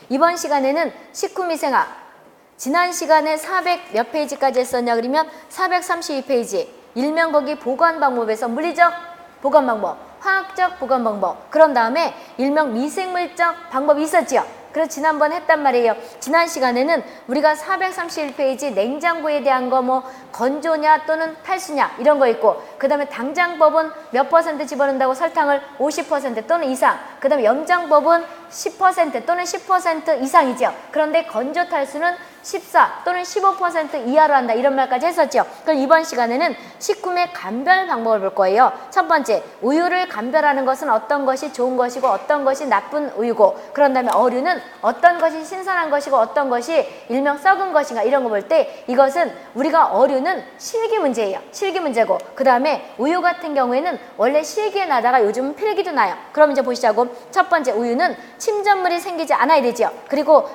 이번 시간에는 식후미생학, 지난 시간에 400 몇 페이지까지 했었냐 그러면 432페이지 일명 거기 보관 방법에서 물리적 보관 방법, 화학적 보관 방법, 그런 다음에 일명 미생물적 방법이 있었지요. 그래서 지난번 했단 말이에요. 지난 시간에는 우리가 431페이지 냉장고에 대한 거 뭐 건조냐 또는 탈수냐 이런 거 있고, 그 다음에 당장법은 몇 % 집어넣는다고 설탕을 50% 또는 이상, 그 다음에 염장법은 10% 또는 10% 이상이죠. 그런데 건조 탈수는 14 또는 15% 이하로 한다 이런 말까지 했었죠. 그럼 이번 시간에는 식품의 감별 방법을 볼 거예요. 첫 번째, 우유를 감별하는 것은 어떤 것이 좋은 것이고 어떤 것이 나쁜 우유고, 그런 다음에 어류는 어떤 것이 신선한 것이고 어떤 것이 일명 썩은 것인가 이런 거 볼 때, 이것은 우리가 어류는 실기 문제예요. 실기 문제고, 그 다음에 우유 같은 경우에는 원래 실기에 나다가 요즘은 필기도 나요. 그럼 이제 보시자고. 첫 번째, 우유는 침전물이 생기지 않아야 되죠. 그리고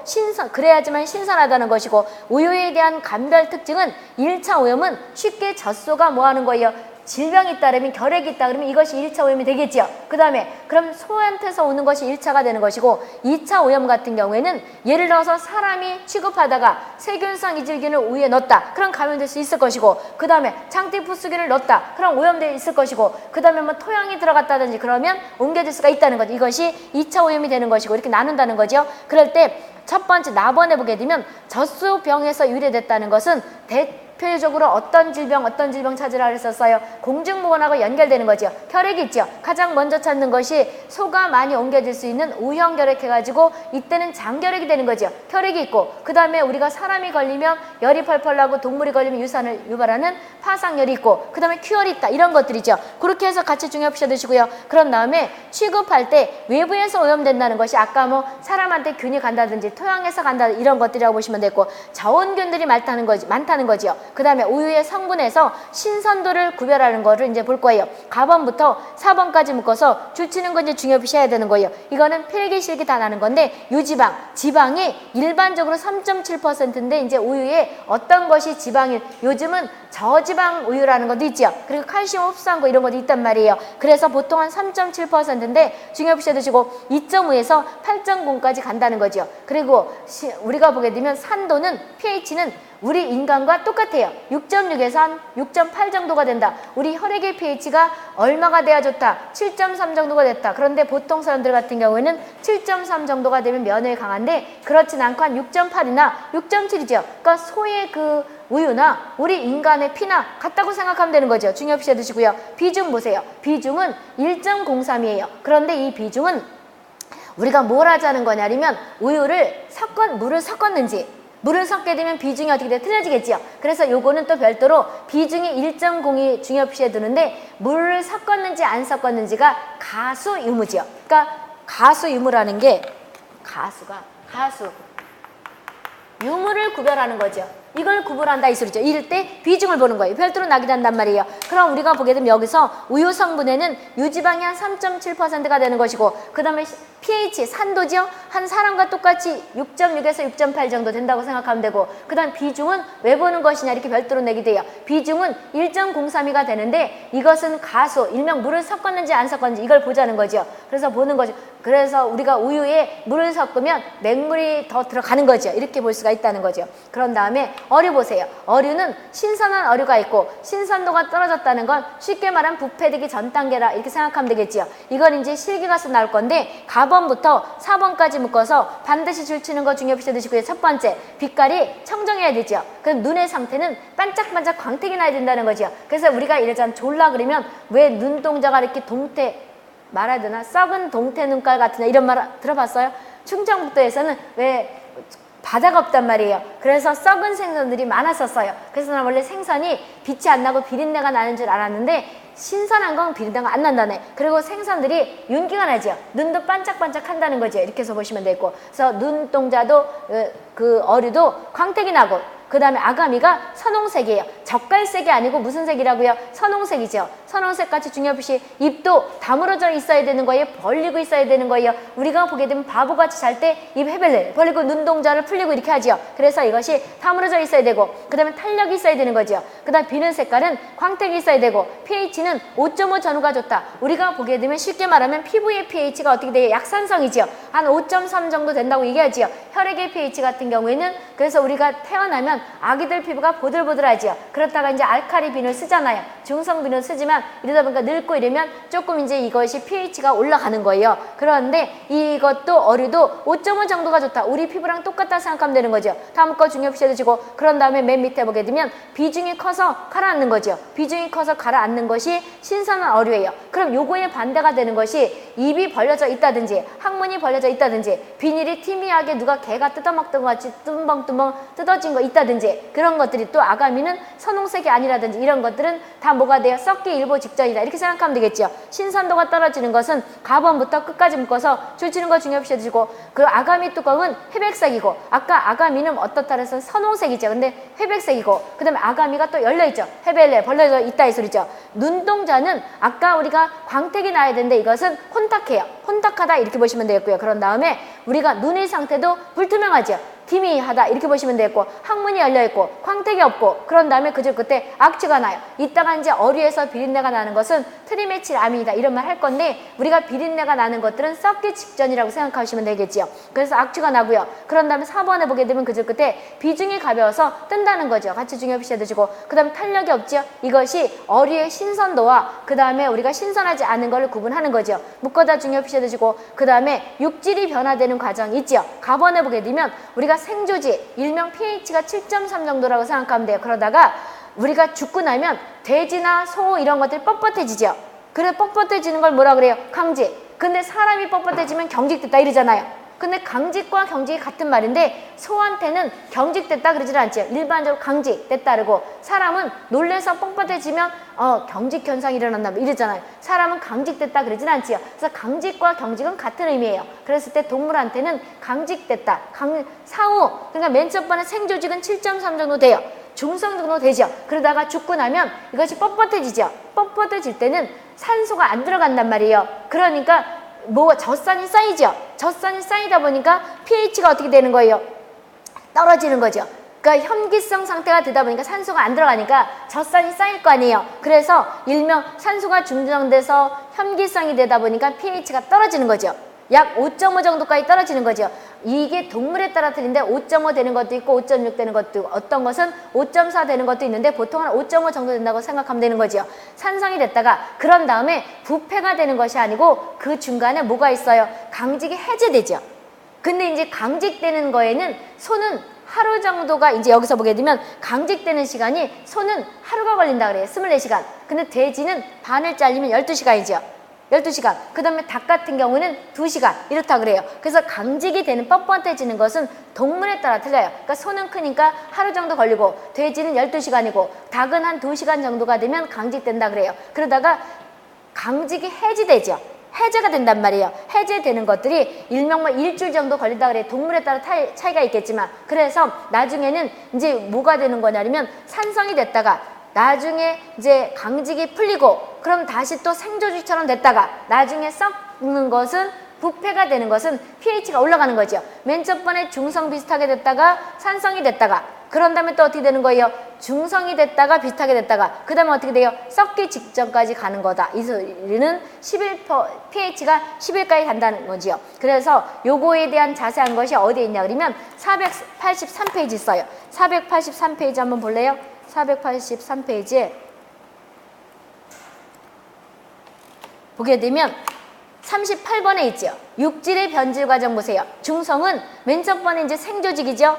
그래야지만 신선하다는 것이고, 우유에 대한 감별 특징은 1차 오염은 쉽게 젖소가 뭐 하는 거예요? 질병이 있다 그러면, 결핵이 있다 그러면 이것이 1차 오염이 되겠죠. 그 다음에 그럼 소한테서 오는 것이 1차가 되는 것이고, 2차 오염 같은 경우에는 예를 들어서 사람이 취급하다가 세균성 이질균을 우유에 넣었다, 그럼 감염될 수 있을 것이고, 그 다음에 장티푸스균을 넣었다, 그럼 오염될 수 있을 것이고, 그 다음에 뭐 토양이 들어갔다든지 그러면 옮겨질 수가 있다는 거죠. 이것이 2차 오염이 되는 것이고, 이렇게 나눈다는 거죠. 그럴 때 첫 번째 나번에 보게 되면 젖소병에서 유래됐다는 것은 대표적으로 어떤 질병 찾으라 그랬었어요? 공중보건하고 연결되는 거죠. 혈액이 있죠. 가장 먼저 찾는 것이 소가 많이 옮겨질 수 있는 우형결핵 해가지고 이때는 장결핵이 되는 거죠. 혈액이 있고, 그 다음에 우리가 사람이 걸리면 열이 펄펄 나고 동물이 걸리면 유산을 유발하는 파상열이 있고, 그 다음에 큐열이 있다 이런 것들이죠. 그렇게 해서 같이 중요시해 두시고요. 그런 다음에 취급할 때 외부에서 오염된다는 것이 아까 뭐 사람한테 균이 간다든지 토양에서 간다 이런 것들이라고 보시면 되고, 저온균들이 많다는 거지요. 그 다음에 우유의 성분에서 신선도를 구별하는 거를 이제 볼 거예요. 가번부터 4번까지 묶어서 줄치는 건 이제 중요시해야 되는 거예요. 이거는 필기 실기 다 나는 건데, 유지방, 지방이 일반적으로 3.7%인데 이제 우유에 어떤 것이 지방이, 요즘은 저지방 우유라는 것도 있죠. 그리고 칼슘 흡수한 거 이런 것도 있단 말이에요. 그래서 보통 한 3.7%인데 중요시해 두시고, 2.5에서 8.0까지 간다는 거죠. 그리고 우리가 보게 되면 산도는, pH는 우리 인간과 똑같아요. 6.6에서 한 6.8 정도가 된다. 우리 혈액의 pH가 얼마가 돼야 좋다? 7.3 정도가 됐다. 그런데 보통 사람들 같은 경우에는 7.3 정도가 되면 면역이 강한데, 그렇진 않고 한 6.8이나 6.7이죠. 그러니까 소의 그 우유나 우리 인간의 피나 같다고 생각하면 되는 거죠. 중요시해 두시고요. 비중 보세요. 비중은 1.03이에요. 그런데 이 비중은 우리가 뭘 하자는 거냐면, 우유를 물을 섞었는지, 물을 섞게 되면 비중이 어떻게 돼? 틀려지겠지요. 그래서 요거는 또 별도로 비중이 1.0이 중요시해 두는데, 물을 섞었는지 안 섞었는지가 가수 유무죠. 그러니까 가수 유무라는 게 가수 유무를 구별하는 거죠. 이걸 구분한다 이 소리죠. 이럴 때 비중을 보는 거예요. 별도로 나게 한단 말이에요. 그럼 우리가 보게 되면 여기서 우유 성분에는 유지방이 한 3.7%가 되는 것이고, 그 다음에 pH, 산도죠. 한 사람과 똑같이 6.6에서 6.8 정도 된다고 생각하면 되고, 그 다음 비중은 왜 보는 것이냐 이렇게 별도로 내게 돼요. 비중은 1.032가 되는데, 이것은 가수, 일명 물을 섞었는지 안 섞었는지 이걸 보자는 거죠. 그래서 보는 거죠. 그래서 우리가 우유에 물을 섞으면 맹물이 더 들어가는 거죠. 이렇게 볼 수가 있다는 거죠. 그런 다음에 어류 보세요. 어류는 신선한 어류가 있고, 신선도가 떨어졌다는 건 쉽게 말하면 부패되기 전 단계라 이렇게 생각하면 되겠지요. 이건 이제 실기 가서 나올 건데, 가번부터 4번까지 묶어서 반드시 줄치는 거 중요시해 두시고요. 첫 번째, 빛깔이 청정해야 되죠. 그럼 눈의 상태는 반짝반짝 광택이 나야 된다는 거죠. 그래서 우리가 이러자면 졸라 그러면 왜 눈동자가 이렇게 말해야 되나? 썩은 동태 눈깔 같은 이런 말 들어봤어요? 충청북도에서는 왜 바다가 없단 말이에요. 그래서 썩은 생선들이 많았었어요. 그래서 난 원래 생선이 빛이 안 나고 비린내가 나는 줄 알았는데, 신선한 건 비린내가 안 난다네. 그리고 생선들이 윤기가 나죠. 눈도 반짝반짝 한다는 거죠. 이렇게 해서 보시면 되고, 그래서 눈동자도 그 어류도 광택이 나고, 그 다음에 아가미가 선홍색이에요. 젓갈색이 아니고 무슨 색이라고요? 선홍색이죠. 선홍색 같이 중요시 입도 다물어져 있어야 되는 거예요? 벌리고 있어야 되는 거예요? 우리가 보게 되면 바보같이 잘 때 입 해벨레 벌리고 눈동자를 풀리고 이렇게 하죠. 그래서 이것이 다물어져 있어야 되고 그 다음에 탄력이 있어야 되는 거죠. 그 다음 비는 색깔은 광택이 있어야 되고 pH는 5.5 전후가 좋다. 우리가 보게 되면 쉽게 말하면 피부의 pH가 어떻게 돼요? 약산성이죠. 한 5.3 정도 된다고 얘기하지요. 혈액의 pH 같은 경우에는 그래서 우리가 태어나면 아기들 피부가 보들보들하지요. 그렇다가 이제 알칼리 비누를 쓰잖아요. 중성 비누를 쓰지만 이러다 보니까 늙고 이러면 조금 이제 이것이 pH가 올라가는 거예요. 그런데 이것도 어류도 5.5 정도가 좋다. 우리 피부랑 똑같다 생각하면 되는 거죠. 다음 거 중요시해 주시고 그런 다음에 맨 밑에 보게 되면 비중이 커서 가라앉는 거죠. 비중이 커서 가라앉는 것이 신선한 어류예요. 그럼 요거에 반대가 되는 것이 입이 벌려져 있다든지 항문이 벌려져 있다든지 비닐이 티미하게 누가 개가 뜯어먹던 것 같이 뚜벙뚜벙 뜯어진 거 있다든지 그런 것들이 또 아가미는 선홍색이 아니라든지 이런 것들은 다 뭐가 돼요? 썩기 일보 직전이다. 이렇게 생각하면 되겠죠. 신선도가 떨어지는 것은 가번부터 끝까지 묶어서 줄치는 거 중요시해 주시고 그 아가미 뚜껑은 회백색이고 아까 아가미는 어떻다 그래서 선홍색이죠. 근데 회백색이고 그 다음에 아가미가 또 열려있죠. 헤벨레 벌려져 있다 이 소리죠. 눈동자는 아까 우리가 광택이 나야 되는데 이것은 혼탁해요. 혼탁하다 이렇게 보시면 되겠고요. 그런 다음에 우리가 눈의 상태도 불투명하죠. 희미하다 이렇게 보시면 되겠고 항문이 열려있고 광택이 없고 그런 다음에 그저 그때 악취가 나요. 이따가 이제 어류에서 비린내가 나는 것은 트리메틸아민이다 이런 말 할 건데 우리가 비린내가 나는 것들은 썩기 직전이라고 생각하시면 되겠지요. 그래서 악취가 나고요. 그런 다음에 4번에 보게 되면 그저 그때 비중이 가벼워서 뜬다는 거죠. 같이 중요시 해두시고 그 다음에 탄력이 없죠. 이것이 어류의 신선도와 그 다음에 우리가 신선하지 않은 것을 구분하는 거죠. 묶어다 중요시 해두시고 그 다음에 육질이 변화되는 과정이 있죠. 가번에 보게 되면 우리가 생조지, 일명 pH가 7.3 정도라고 생각하면 돼요. 그러다가 우리가 죽고 나면 돼지나 소 이런 것들이 뻣뻣해지죠. 그래 뻣뻣해지는 걸 뭐라 그래요? 강직. 근데 사람이 뻣뻣해지면 경직됐다 이러잖아요. 근데 강직과 경직이 같은 말인데 소한테는 경직됐다 그러질 않죠. 일반적으로 강직됐다 그러고 사람은 놀래서 뻣뻣해지면 경직 현상이 일어난다 이러잖아요. 사람은 강직됐다 그러진 않지요. 그래서 강직과 경직은 같은 의미예요. 그랬을 때 동물한테는 강직됐다, 사후 그러니까 맨 첫 번에 생조직은 7.3 정도 돼요. 중성 정도 되죠. 그러다가 죽고 나면 이것이 뻣뻣해지죠. 뻣뻣해질 때는 산소가 안 들어간단 말이에요. 그러니까 젖산이 쌓이죠. 젖산이 쌓이다 보니까 pH가 어떻게 되는 거예요? 떨어지는 거죠. 그러니까 현기성 상태가 되다 보니까 산소가 안 들어가니까 젖산이 쌓일 거 아니에요. 그래서 일명 산소가 중정돼서 현기성이 되다 보니까 pH가 떨어지는 거죠. 약 5.5 정도까지 떨어지는 거죠. 이게 동물에 따라 틀린데 5.5 되는 것도 있고 5.6 되는 것도 있고 어떤 것은 5.4 되는 것도 있는데 보통은 5.5 정도 된다고 생각하면 되는 거죠. 산성이 됐다가 그런 다음에 부패가 되는 것이 아니고 그 중간에 뭐가 있어요? 강직이 해제되죠. 근데 이제 강직되는 거에는 소는 하루 정도가 이제 여기서 보게 되면 강직되는 시간이 소는 하루가 걸린다 그래요. 24시간. 근데 돼지는 반을 잘리면 12시간이죠. 12시간. 그 다음에 닭 같은 경우는 2시간. 이렇다 그래요. 그래서 강직이 되는 뻣뻣해지는 것은 동물에 따라 틀려요. 그러니까 소는 크니까 하루 정도 걸리고 돼지는 12시간이고 닭은 한 2시간 정도가 되면 강직된다 그래요. 그러다가 강직이 해지되죠. 해제가 된단 말이에요. 해제되는 것들이 일명 일주일 정도 걸린다 그래요. 동물에 따라 차이가 있겠지만 그래서 나중에는 이제 뭐가 되는 거냐면 산성이 됐다가 나중에 이제 강직이 풀리고 그럼 다시 또 생조직처럼 됐다가 나중에 썩는 것은 부패가 되는 것은 pH가 올라가는 거죠. 맨 첫 번에 중성 비슷하게 됐다가 산성이 됐다가 그런 다음에 또 어떻게 되는 거예요? 중성이 됐다가 비슷하게 됐다가 그 다음에 어떻게 돼요? 썩기 직전까지 가는 거다. 이 소리는 pH가 11까지 간다는 거지요. 그래서 요거에 대한 자세한 것이 어디에 있냐 그러면 483페이지 있어요. 483페이지 한번 볼래요? 483페이지에 보게 되면 38번에 있죠. 육질의 변질 과정 보세요. 중성은 맨 첫 번에 이제 생조직이죠.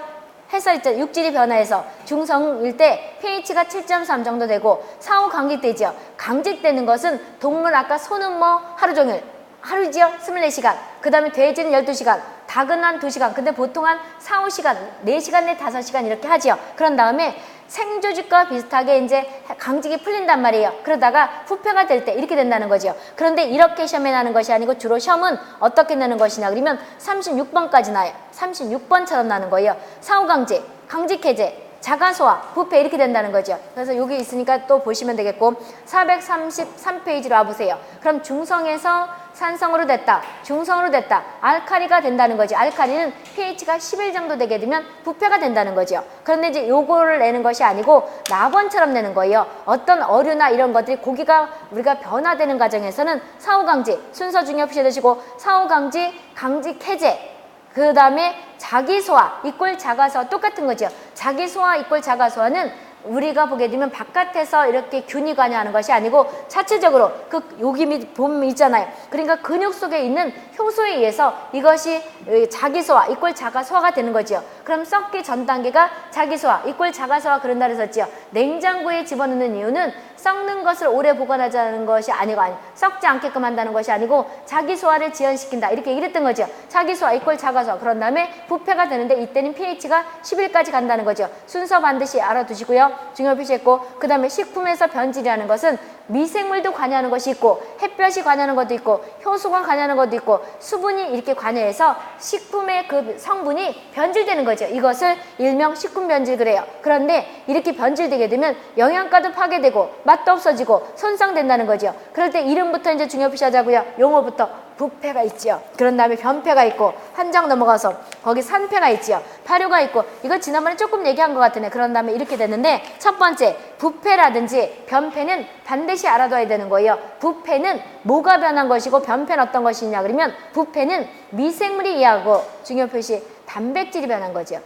해서 있죠. 육질이 변화해서 중성일 때 pH가 7.3 정도 되고 사후 강직되죠. 강직되는 것은 동물 아까 소는 하루 종일 하루지요. 24시간. 그 다음에 돼지는 12시간. 닭은 한 2시간. 근데 보통 한 4, 5시간, 4시간 내 5시간 이렇게 하지요. 그런 다음에 생조직과 비슷하게 이제 강직이 풀린단 말이에요. 그러다가 부패가 될 때 이렇게 된다는 거죠. 그런데 이렇게 시험에 나는 것이 아니고 주로 시험은 어떻게 나는 것이냐 그러면 36번까지 나요. 36번처럼 나는 거예요. 사후 강직, 강직 해제, 자가소화, 부패 이렇게 된다는 거죠. 그래서 여기 있으니까 또 보시면 되겠고 433페이지로 와보세요. 그럼 중성에서 산성으로 됐다, 중성으로 됐다, 알카리가 된다는 거죠. 알카리는 pH가 11 정도 되게 되면 부패가 된다는 거죠. 그런데 이제 요거를 내는 것이 아니고 낙원처럼 내는 거예요. 어떤 어류나 이런 것들이 고기가 우리가 변화되는 과정에서는 사후강지, 순서 중요 표시해 두시고 사후강지, 강직해제, 그 다음에 자기소화 이꼴 자가소화 똑같은 거죠. 자기소화 이꼴 자가소화는 우리가 보게 되면 바깥에서 이렇게 균이 관여하는 것이 아니고 자체적으로 그 여기 보면 있잖아요. 그러니까 근육 속에 있는 효소에 의해서 이것이 자기소화 이꼴 자가소화가 되는 거죠. 그럼 썩기 전 단계가 자기소화 이꼴 자가소화 그런다 그랬었죠. 냉장고에 집어넣는 이유는 썩는 것을 오래 보관하자는 것이 아니고 썩지 않게끔 한다는 것이 아니고 자기소화를 지연시킨다 이렇게 얘기를 했던 거죠. 자기소화 이꼴 자가소화 그런 다음에 부패가 되는데 이때는 pH가 11까지 간다는 거죠. 순서 반드시 알아두시고요. 중요 표시했고 그 다음에 식품에서 변질이라는 것은 미생물도 관여하는 것이 있고 햇볕이 관여하는 것도 있고 효소가 관여하는 것도 있고 수분이 이렇게 관여해서 식품의 그 성분이 변질되는 거죠. 이것을 일명 식품 변질 그래요. 그런데 이렇게 변질되게 되면 영양가도 파괴되고 맛도 없어지고 손상된다는 거죠. 그럴 때 이름부터 이제 중요 표시하자고요. 용어부터 부패가 있죠. 그런 다음에 변패가 있고 한 장 넘어가서 거기 산패가 있죠. 파류가 있고 이거 지난번에 조금 얘기한 것 같으네. 그런 다음에 이렇게 되는데 첫 번째 부패라든지 변패는 반드시 알아둬야 되는 거예요. 부패는 뭐가 변한 것이고 변패는 어떤 것이냐 그러면 부패는 미생물이 이해하고 중요 표시 단백질이 변한 거죠.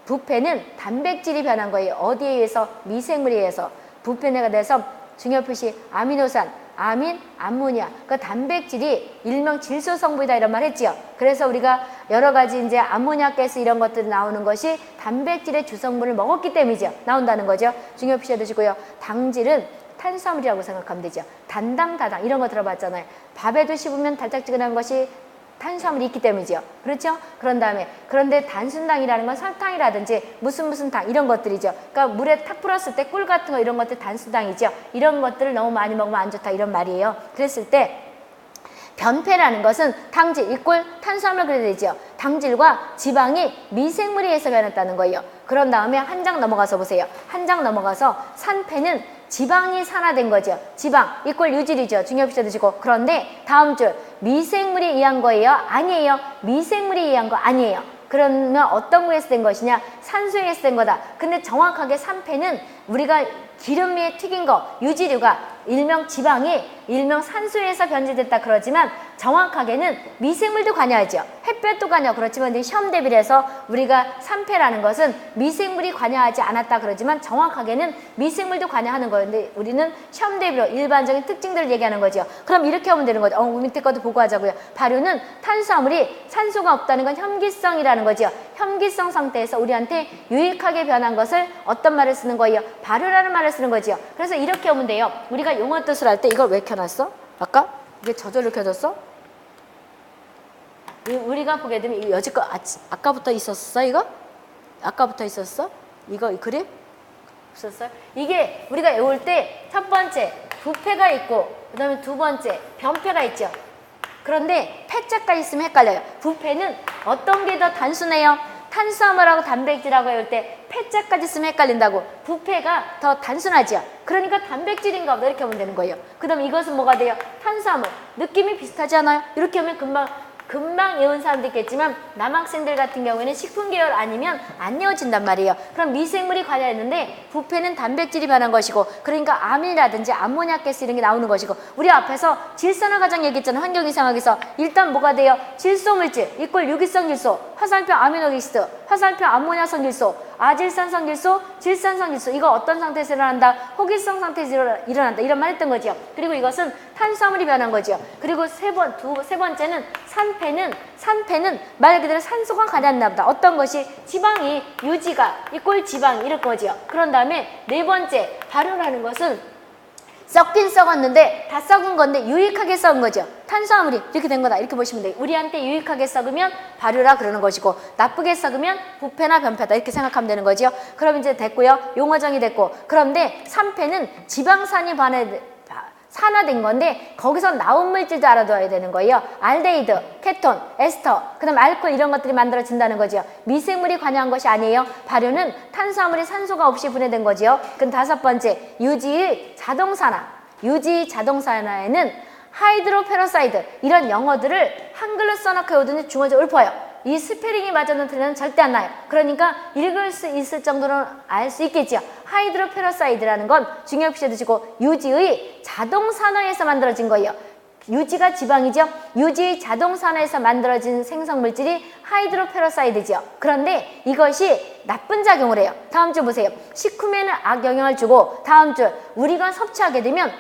부패는 단백질이 변한 거예요. 어디에 의해서? 미생물에 의해서. 부패가 돼서 중요 표시 아미노산 아민, 암모니아, 그 단백질이 일명 질소 성분이다 이런 말 했지요. 그래서 우리가 여러 가지 이제 암모니아 가스 이런 것들이 나오는 것이 단백질의 주성분을 먹었기 때문이죠. 나온다는 거죠. 중요 표시해 두시고요. 당질은 탄수화물이라고 생각하면 되죠. 단당, 다당 이런 거 들어봤잖아요. 밥에도 씹으면 달짝지근한 것이 탄수화물이 있기 때문이죠. 그렇죠? 그런 다음에 그런데 단순당이라는 건 설탕이라든지 무슨 당 이런 것들이죠. 그러니까 물에 탁 불었을 때 꿀 같은 거 이런 것들 단순당이죠. 이런 것들을 너무 많이 먹으면 안 좋다 이런 말이에요. 그랬을 때 변패라는 것은 당질 이꼴 탄수화물 그래야 되죠. 당질과 지방이 미생물에 의해서 변했다는 거예요. 그런 다음에 한 장 넘어가서 보세요. 한 장 넘어가서 산패는 지방이 산화된 거죠. 지방 이꼴 유질이죠. 중요 표시 두시고 그런데 다음 줄 미생물이 의한 거예요? 아니에요. 미생물이 의한 거 아니에요. 그러면 어떤 거에서 된 것이냐? 산소에 의해서 된 거다. 근데 정확하게 산패는 우리가 기름 위에 튀긴 거 유지류가 일명 지방이 일명 산소에서 변질됐다 그러지만 정확하게는 미생물도 관여하죠. 햇볕도 관여. 그렇지만 시험 대비를 해서 우리가 산패라는 것은 미생물이 관여하지 않았다 그러지만 정확하게는 미생물도 관여하는 거예요. 근데 우리는 시험 대비로 일반적인 특징들을 얘기하는 거죠. 그럼 이렇게 하면 되는 거죠. 밑에 것도 보고 하자고요. 발효는 탄수화물이 산소가 없다는 건 혐기성이라는 거죠. 혐기성 상태에서 우리한테 유익하게 변한 것을 어떤 말을 쓰는 거예요? 발효라는 말을 쓰는 거죠. 그래서 이렇게 하면 돼요. 우리가 용어 뜻을 할 때 이걸 왜 켜놨어? 아까? 이게 저절로 켜졌어? 우리가 보게 되면 여지껏 아까부터 있었어 이거? 아까부터 있었어? 이거 이 그림? 없었어요? 이게 우리가 외울 때 첫 번째 부패가 있고 그 다음에 두 번째 변패가 있죠. 그런데 패자까지 있으면 헷갈려요. 부패는 어떤 게 더 단순해요? 탄수화물하고 단백질하고 외울 때 패자까지 있으면 헷갈린다고. 부패가 더 단순하죠. 그러니까 단백질인가 보다 이렇게 하면 되는 거예요. 그 다음 이것은 뭐가 돼요? 탄수화물. 느낌이 비슷하지 않아요? 이렇게 하면 금방 외운 사람도 있겠지만 남학생들 같은 경우에는 식품 계열 아니면 안 외워진단 말이에요. 그럼 미생물이 관여했는데 부패는 단백질이 변한 것이고 그러니까 아민이라든지 암모니아 가스 이런 게 나오는 것이고 우리 앞에서 질산화 과정 얘기했잖아요. 환경이상학에서 일단 뭐가 돼요? 질소물질 이꼴 유기성질소, 화살표 아미노기스트, 화살표 암모니아성질소, 아질산성질소, 질산성질소 이거 어떤 상태에서 일어난다? 호기성 상태에서 일어난다 이런 말 했던 거죠. 그리고 이것은 탄수화물이 변한 거죠. 그리고 세 번째는 산패는 말 그대로 산소가 관여했나 보다. 어떤 것이 지방이 유지가 이꼴 지방 이럴 거죠. 그런 다음에 네 번째 발효라는 것은 썩긴 썩었는데 다 썩은 건데 유익하게 썩은 거죠. 탄수화물이 이렇게 된 거다. 이렇게 보시면 돼요. 우리한테 유익하게 썩으면 발효라 그러는 것이고 나쁘게 썩으면 부패나 변패다 이렇게 생각하면 되는 거죠. 그럼 이제 됐고요. 용어정이 됐고 그런데 산패는 지방산이 산화된 건데 거기서 나온 물질도 알아둬야 되는 거예요. 알데히드, 케톤, 에스터, 그다음 알코올 이런 것들이 만들어진다는 거죠. 미생물이 관여한 것이 아니에요. 발효는 탄수화물이 산소가 없이 분해된 거지요. 그럼 5번째, 유지의 자동산화. 유지 자동산화에는 하이드로페로사이드 이런 영어들을 한글로 써놓고 외우더니 중어적 읊어요. 이 스페링이 맞아는 틀리는 절대 안 나요. 그러니까 읽을 수 있을 정도는 알 수 있겠지요. 하이드로페로사이드라는 건 중요 표시해 두시고 유지의 자동산화에서 만들어진 거예요. 유지가 지방이죠. 유지의 자동산화에서 만들어진 생성물질이 하이드로페로사이드죠. 그런데 이것이 나쁜 작용을 해요. 다음 주 보세요. 식품에는 악영향을 주고 다음 주 우리가 섭취하게 되면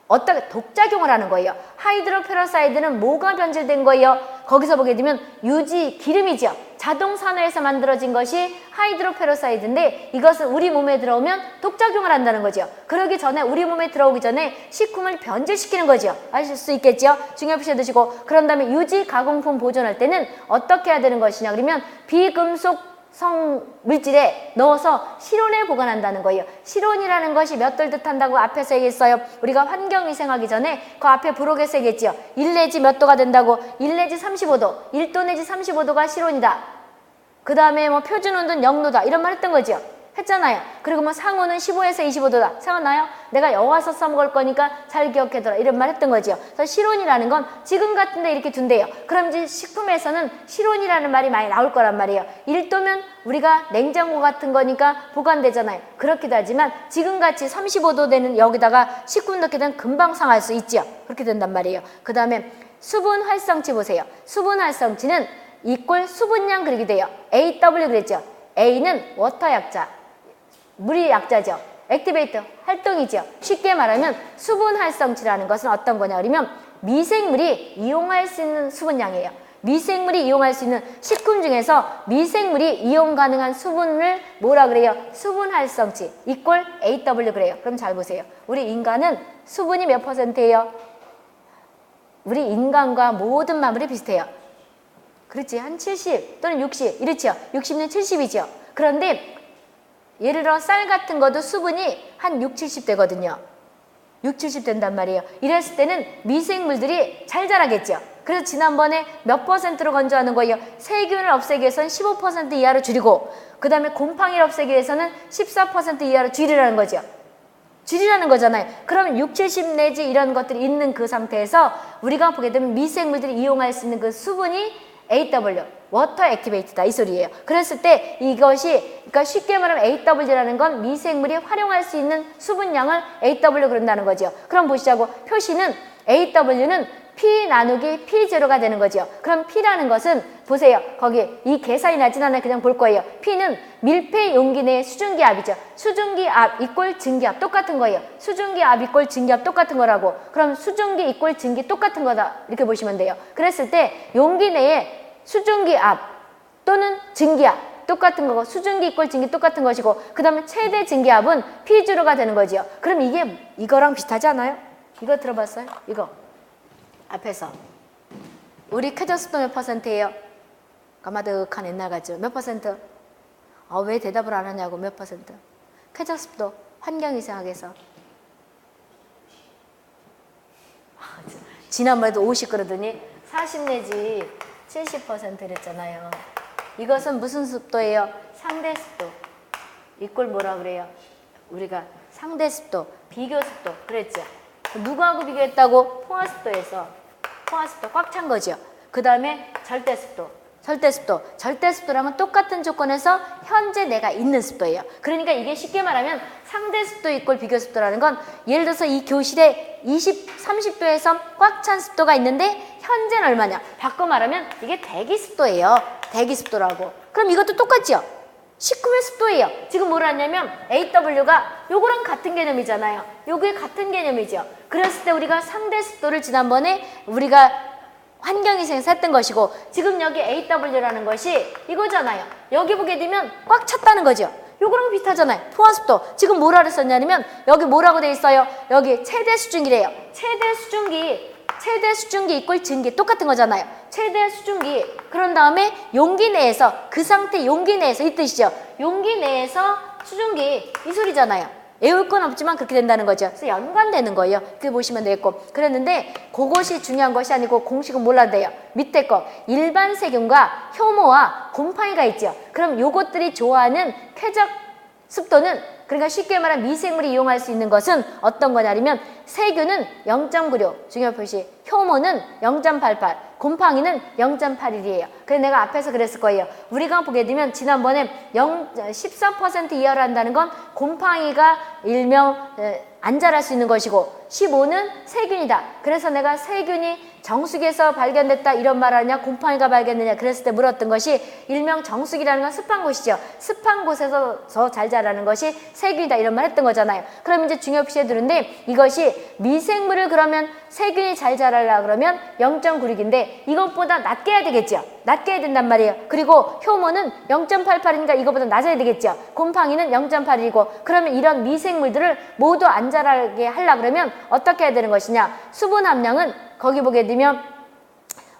어떻게 독작용을 하는 거예요. 하이드로페로사이드는 뭐가 변질된 거예요? 거기서 보게 되면 유지 기름이죠. 자동산화에서 만들어진 것이 하이드로페로사이드인데 이것은 우리 몸에 들어오면 독작용을 한다는 거죠. 그러기 전에 우리 몸에 들어오기 전에 식품을 변질시키는 거죠. 아실 수 있겠죠? 중요 표시해 두시고 그런 다음에 유지 가공품 보존할 때는 어떻게 해야 되는 것이냐 그러면 비금속 성물질에 넣어서 실온에 보관한다는 거예요. 실온이라는 것이 몇 도를 뜻한다고 앞에서 얘기했어요. 우리가 환경위생하기 전에 그 앞에 부록에서 얘기했죠. 1 내지 몇 도가 된다고 1 내지 35도 1도 내지 35도가 실온이다. 그 다음에 뭐 표준온도는 0도다 이런 말 했던 거죠. 했잖아요. 그리고 뭐 상온은 15에서 25도다. 생각나요? 내가 여와서 써먹을 거니까 잘 기억해둬라 이런 말 했던 거죠. 그래서 실온이라는 건 지금 같은데 이렇게 둔대요. 그럼 이제 식품에서는 실온이라는 말이 많이 나올 거란 말이에요. 1도면 우리가 냉장고 같은 거니까 보관되잖아요. 그렇기도 하지만 지금같이 35도 되는 여기다가 식품 넣게 되면 금방 상할 수 있죠. 그렇게 된단 말이에요. 그 다음에 수분 활성치 보세요. 수분 활성치는 이꼴 수분량 그리게 돼요. AW 그랬죠. A는 워터 약자, 물이 약자죠. 액티베이터, 활동이죠. 쉽게 말하면 수분 활성치라는 것은 어떤 거냐 그러면 미생물이 이용할 수 있는 수분량이에요. 미생물이 이용할 수 있는 식품 중에서 미생물이 이용 가능한 수분을 뭐라 그래요? 수분 활성치 이꼴 AW 그래요. 그럼 잘 보세요. 우리 인간은 수분이 몇 %예요? 우리 인간과 모든 만물이 비슷해요. 그렇지. 한 70 또는 60 이렇죠. 60는 70이죠. 그런데 예를 들어 쌀 같은 것도 수분이 한 6, 70 되거든요. 6, 70 된단 말이에요. 이랬을 때는 미생물들이 잘 자라겠죠. 그래서 지난번에 몇 %로 건조하는 거예요? 세균을 없애기 위해서는 15% 이하로 줄이고 그 다음에 곰팡이를 없애기 위해서는 14% 이하로 줄이라는 거죠. 줄이라는 거잖아요. 그러면 6, 70 내지 이런 것들이 있는 그 상태에서 우리가 보게 되면 미생물들이 이용할 수 있는 그 수분이 AW, 워터 액티베이트다 이 소리예요. 그랬을 때 이것이 그러니까 쉽게 말하면 AW라는 건 미생물이 활용할 수 있는 수분량을 AW 그런다는 거죠. 그럼 보시자고 표시는 AW는 P 나누기 P0가 되는 거죠. 그럼 P라는 것은 보세요. 거기 이 계산이 나진 않아요. 그냥 볼 거예요. P는 밀폐 용기 내의 수증기압이죠. 수증기압 이꼴 증기압 똑같은 거예요. 수증기압 이꼴 증기압 똑같은 거라고. 그럼 수증기 이꼴 증기 똑같은 거다. 이렇게 보시면 돼요. 그랬을 때 용기 내에 수증기압 또는 증기압 똑같은 거고 수증기 이꼴 증기 똑같은 것이고 그 다음에 최대 증기압은 P0가 되는 거죠. 그럼 이게 이거랑 비슷하지 않아요? 이거 들어봤어요? 이거 앞에서 우리 쾌적습도 몇 %예요? 까마득한 옛날 같죠? 몇 %? 왜 대답을 안 하냐고 몇 %? 쾌적습도 환경위생학에서 지난번에도 50 그러더니 40 내지 70% 이랬잖아요. 이것은 무슨 습도예요? 상대 습도. 이꼴 뭐라 그래요? 우리가 상대 습도, 비교 습도 그랬죠. 누구하고 비교했다고? 포화습도에서. 포화습도 꽉 찬 거죠. 그 다음에 절대습도. 절대습도랑은 똑같은 조건에서 현재 내가 있는 습도예요. 그러니까 이게 쉽게 말하면 상대습도 이꼴 비교습도라는 건 예를 들어서 이 교실에 20, 30도에서 꽉 찬 습도가 있는데 현재는 얼마냐? 바꿔 말하면 이게 대기습도예요. 대기습도라고. 그럼 이것도 똑같죠? 식품의 습도예요. 지금 뭐라 했냐면 AW가 요거랑 같은 개념이잖아요. 요게 같은 개념이죠. 그랬을 때 우리가 상대습도를 지난번에 우리가 환경위생에서 했던 것이고 지금 여기 AW라는 것이 이거잖아요. 여기 보게 되면 꽉 찼다는 거죠. 요거랑 비슷하잖아요. 포화습도. 지금 뭐라 그랬었냐면 여기 뭐라고 돼 있어요? 여기 최대 수증기래요. 최대 수증기 이꼴 증기 똑같은 거잖아요. 최대 수증기. 그런 다음에 용기 내에서 그 상태 용기 내에서 이 뜻이죠. 용기 내에서 수증기 이 소리잖아요. 외울 건 없지만 그렇게 된다는 거죠. 그래서 연관되는 거예요. 그렇게 보시면 되겠고. 그랬는데 그것이 중요한 것이 아니고 공식은 몰라도 돼요. 밑에 거 일반 세균과 효모와 곰팡이가 있죠. 그럼 요것들이 좋아하는 쾌적 습도는, 그러니까 쉽게 말하면 미생물이 이용할 수 있는 것은 어떤 거냐면 세균은 0.96 중요 표시, 효모는 0.88, 곰팡이는 0.81이에요. 그래서 내가 앞에서 그랬을 거예요. 우리가 보게 되면 지난번에 14% 이하로 한다는 건 곰팡이가 일명 안 자랄 수 있는 것이고 15는 세균이다. 그래서 내가 세균이 정수기에서 발견됐다 이런 말 하냐, 곰팡이가 발견되냐 그랬을 때 물었던 것이 일명 정수기라는 건 습한 곳이죠. 습한 곳에서 더 잘 자라는 것이 세균이다 이런 말 했던 거잖아요. 그럼 이제 중요 표시에 두는데 이것이 미생물을 그러면 세균이 잘 자라려 그러면 0.96인데 이것보다 낮게 해야 되겠죠. 낮게 해야 된단 말이에요. 그리고 효모는 0.88이니까 이거보다 낮아야 되겠죠. 곰팡이는 0.81이고 그러면 이런 미생물들을 모두 안 자라게 하려고 그러면 어떻게 해야 되는 것이냐. 수분 함량은 거기 보게 되면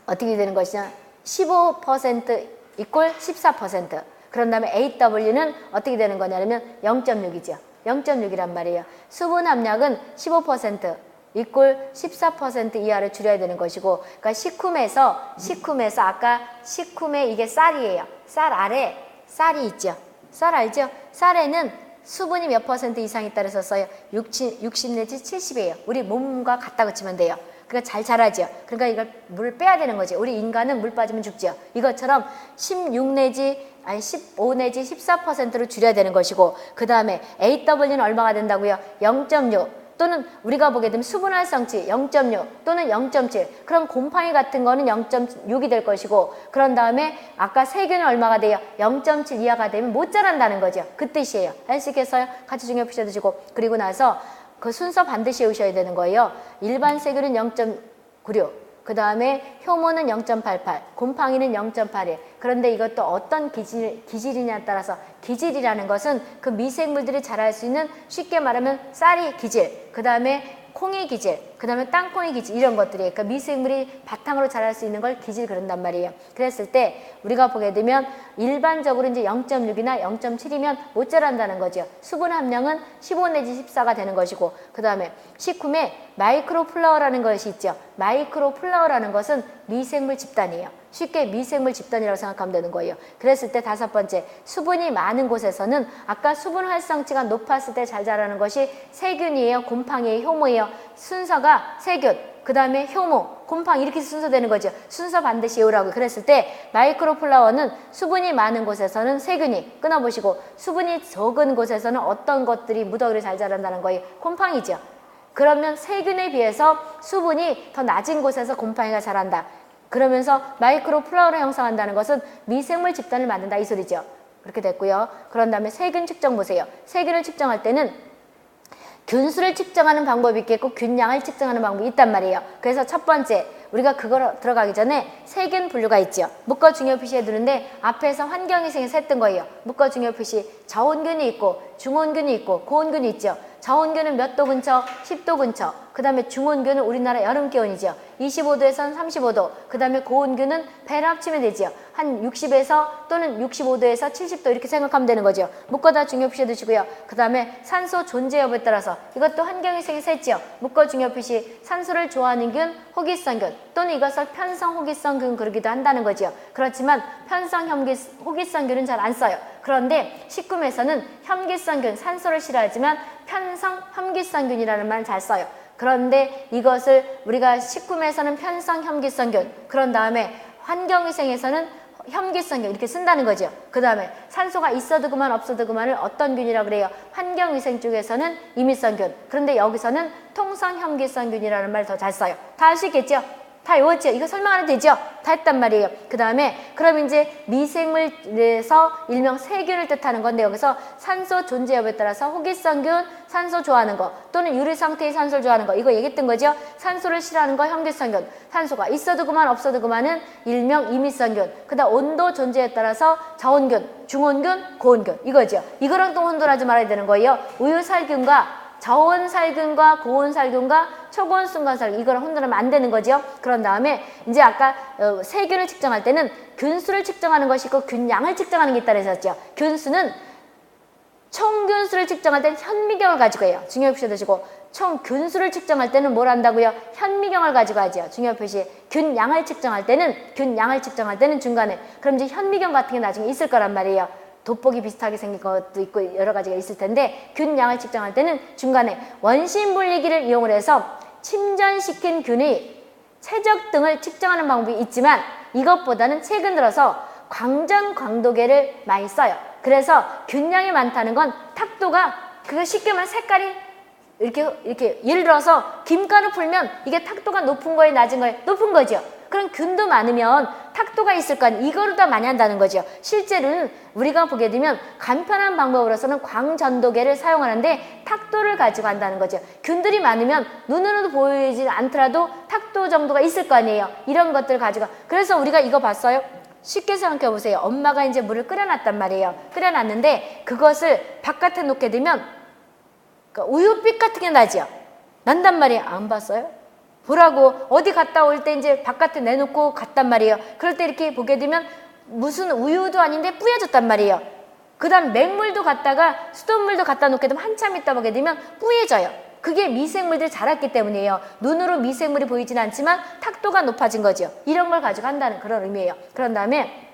어떻게 되는 것이냐. 15% 이꼴 14%. 그런 다음에 AW는 어떻게 되는 거냐면 0.6이죠. 0.6이란 말이에요. 수분 함량은 15% 이꼴 14% 이하를 줄여야 되는 것이고, 그러니까 시쿰에서 아까 시쿰에 이게 쌀이에요. 쌀 아래 쌀이 있죠. 쌀 알죠? 쌀에는 수분이 몇 % 이상 있다 그랬었어요. 60 내지 70이에요. 우리 몸과 같다고 치면 돼요. 그러니까 잘 자라죠. 그러니까 이걸 물을 빼야 되는 거지. 우리 인간은 물 빠지면 죽죠. 이것처럼 15 내지 14%로 줄여야 되는 것이고, 그 다음에 AW는 얼마가 된다고요? 0.6 또는 우리가 보게 되면 수분 활성치 0.6 또는 0.7. 그럼 곰팡이 같은 거는 0.6이 될 것이고, 그런 다음에 아까 세균은 얼마가 돼요? 0.7 이하가 되면 못 자란다는 거죠. 그 뜻이에요. 아시겠어요? 같이 중요 표시해 두시고, 그리고 나서 그 순서 반드시 외우셔야 되는 거예요. 일반 세균은 0.96, 그 다음에 효모는 0.88, 곰팡이는 0.81. 그런데 이것도 어떤 기질이냐에 따라서, 기질이라는 것은 그 미생물들이 자랄 수 있는, 쉽게 말하면 쌀이 기질, 그 다음에 콩이 기질, 그 다음에 땅콩이 기질, 이런 것들이, 그러니까 미생물이 바탕으로 자랄 수 있는 걸 기질 그런단 말이에요. 그랬을 때 우리가 보게 되면 일반적으로 이제 0.6이나 0.7이면 못 자란다는 거죠. 수분 함량은 15 내지 14가 되는 것이고, 그 다음에 시쿰에 마이크로플라워라는 것이 있죠. 마이크로플라워라는 것은 미생물 집단이에요. 쉽게 미생물 집단이라고 생각하면 되는 거예요. 그랬을 때 다섯 번째, 수분이 많은 곳에서는 아까 수분 활성치가 높았을 때 잘 자라는 것이 세균이에요, 곰팡이에요, 효모예요. 순서가 세균, 그 다음에 효모, 곰팡이 이렇게 순서되는 거죠. 순서 반드시 외우라고. 그랬을 때 마이크로플라워는 수분이 많은 곳에서는 세균이, 끊어보시고 수분이 적은 곳에서는 어떤 것들이 무더기를 잘 자란다는 거예요? 곰팡이죠. 그러면 세균에 비해서 수분이 더 낮은 곳에서 곰팡이가 자란다. 그러면서 마이크로플라워를 형성한다는 것은 미생물 집단을 만든다 이 소리죠. 그렇게 됐고요. 그런 다음에 세균 측정 보세요. 세균을 측정할 때는 균수를 측정하는 방법이 있겠고 균량을 측정하는 방법이 있단 말이에요. 그래서 첫 번째, 우리가 그걸 들어가기 전에 세균 분류가 있죠. 묶어 중요 표시해 두는데 앞에서 환경위생에서 했던 거예요. 묶어 중요 표시, 저온균이 있고 중온균이 있고 고온균이 있죠. 저온균은 몇 도 근처? 10도 근처. 그 다음에 중온균은 우리나라 여름 기온이죠. 25도에서는 35도. 그 다음에 고온균은 배를 합치면 되죠. 한 60에서 또는 65도에서 70도 이렇게 생각하면 되는 거죠. 묶어다 중요 표시해 두시고요. 그 다음에 산소 존재 여부에 따라서 이것도 환경위생에서 했죠. 묶어 중요 표시, 산소를 좋아하는 균, 호기성균 또는 이것을 편성 호기성균 그러기도 한다는 거죠. 그렇지만 편성 호기성균은 잘 안 써요. 그런데 시쿰에서는 혐기성균, 산소를 싫어하지만 편성 혐기성균이라는 말을 잘 써요. 그런데 이것을 우리가 시쿰에서는 편성 혐기성균, 그런 다음에 환경위생에서는 혐기성균 이렇게 쓴다는 거죠. 그 다음에 산소가 있어도 그만 없어도 그만을 어떤 균이라고 그래요? 환경위생 쪽에서는 임의성균, 그런데 여기서는 통성 혐기성균이라는 말 더 잘 써요. 다 알 수 있겠죠? 다 외웠죠? 이거 설명 안 해도 되죠? 다 했단 말이에요. 그 다음에 그럼 이제 미생물에서 일명 세균을 뜻하는 건데 여기서 산소 존재 여부에 따라서 호기성균, 산소 좋아하는 거 또는 유리 상태의 산소를 좋아하는 거 이거 얘기했던 거죠? 산소를 싫어하는 거 혐기성균, 산소가 있어도 그만 없어도 그만은 일명 임의성균, 그 다음 온도 존재에 따라서 저온균, 중온균, 고온균 이거죠. 이거랑 또 혼돈하지 말아야 되는 거예요. 우유살균과 저온살균과 고온살균과 초고온순간살균 이거랑 혼돈하면 안 되는 거죠. 그런 다음에 이제 아까 세균을 측정할 때는 균수를 측정하는 것이 있고 균량을 측정하는 게 있다 그랬었죠. 균수는 총균수를 측정할 때는 현미경을 가지고 해요. 중요 표시 드시고 총균수를 측정할 때는 뭘 한다고요? 현미경을 가지고 하죠. 중요 표시. 균양을 측정할 때는 중간에 그럼 이제 현미경 같은 게 나중에 있을 거란 말이에요. 돋보기 비슷하게 생긴 것도 있고 여러 가지가 있을 텐데 균양을 측정할 때는 중간에 원심 분리기를 이용을 해서 침전시킨 균의 최적 등을 측정하는 방법이 있지만 이것보다는 최근 들어서 광전 광도계를 많이 써요. 그래서 균량이 많다는 건 탁도가 그거 쉽게 말하면 색깔이 이렇게 예를 들어서 김가루 풀면 이게 탁도가 높은 거예요, 낮은 거예요? 높은 거죠. 그럼 균도 많으면 탁도가 있을 거 아니에요. 이거를 더 많이 한다는 거죠. 실제로는 우리가 보게 되면 간편한 방법으로서는 광전도계를 사용하는데 탁도를 가지고 한다는 거죠. 균들이 많으면 눈으로도 보이지 않더라도 탁도 정도가 있을 거 아니에요. 이런 것들 가지고. 그래서 우리가 이거 봤어요? 쉽게 생각해 보세요. 엄마가 이제 물을 끓여놨단 말이에요. 끓여놨는데 그것을 바깥에 놓게 되면 그러니까 우유빛 같은 게 나죠. 난단 말이에요. 안 봤어요? 보라고 어디 갔다 올 때 이제 바깥에 내놓고 갔단 말이에요. 그럴 때 이렇게 보게 되면 무슨 우유도 아닌데 뿌얘졌단 말이에요. 그 다음 맹물도 갖다가 수돗물도 갖다 놓게 되면 한참 있다 보게 되면 뿌얘져요. 그게 미생물들이 자랐기 때문이에요. 눈으로 미생물이 보이진 않지만 탁도가 높아진 거죠. 이런 걸 가지고 한다는 그런 의미예요. 그런 다음에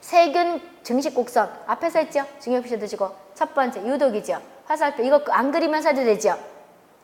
세균 증식 곡선 앞에서 했죠. 중요 표시 드시고 첫 번째 유독이죠. 화살표 이거 안 그리면서 해도 되죠.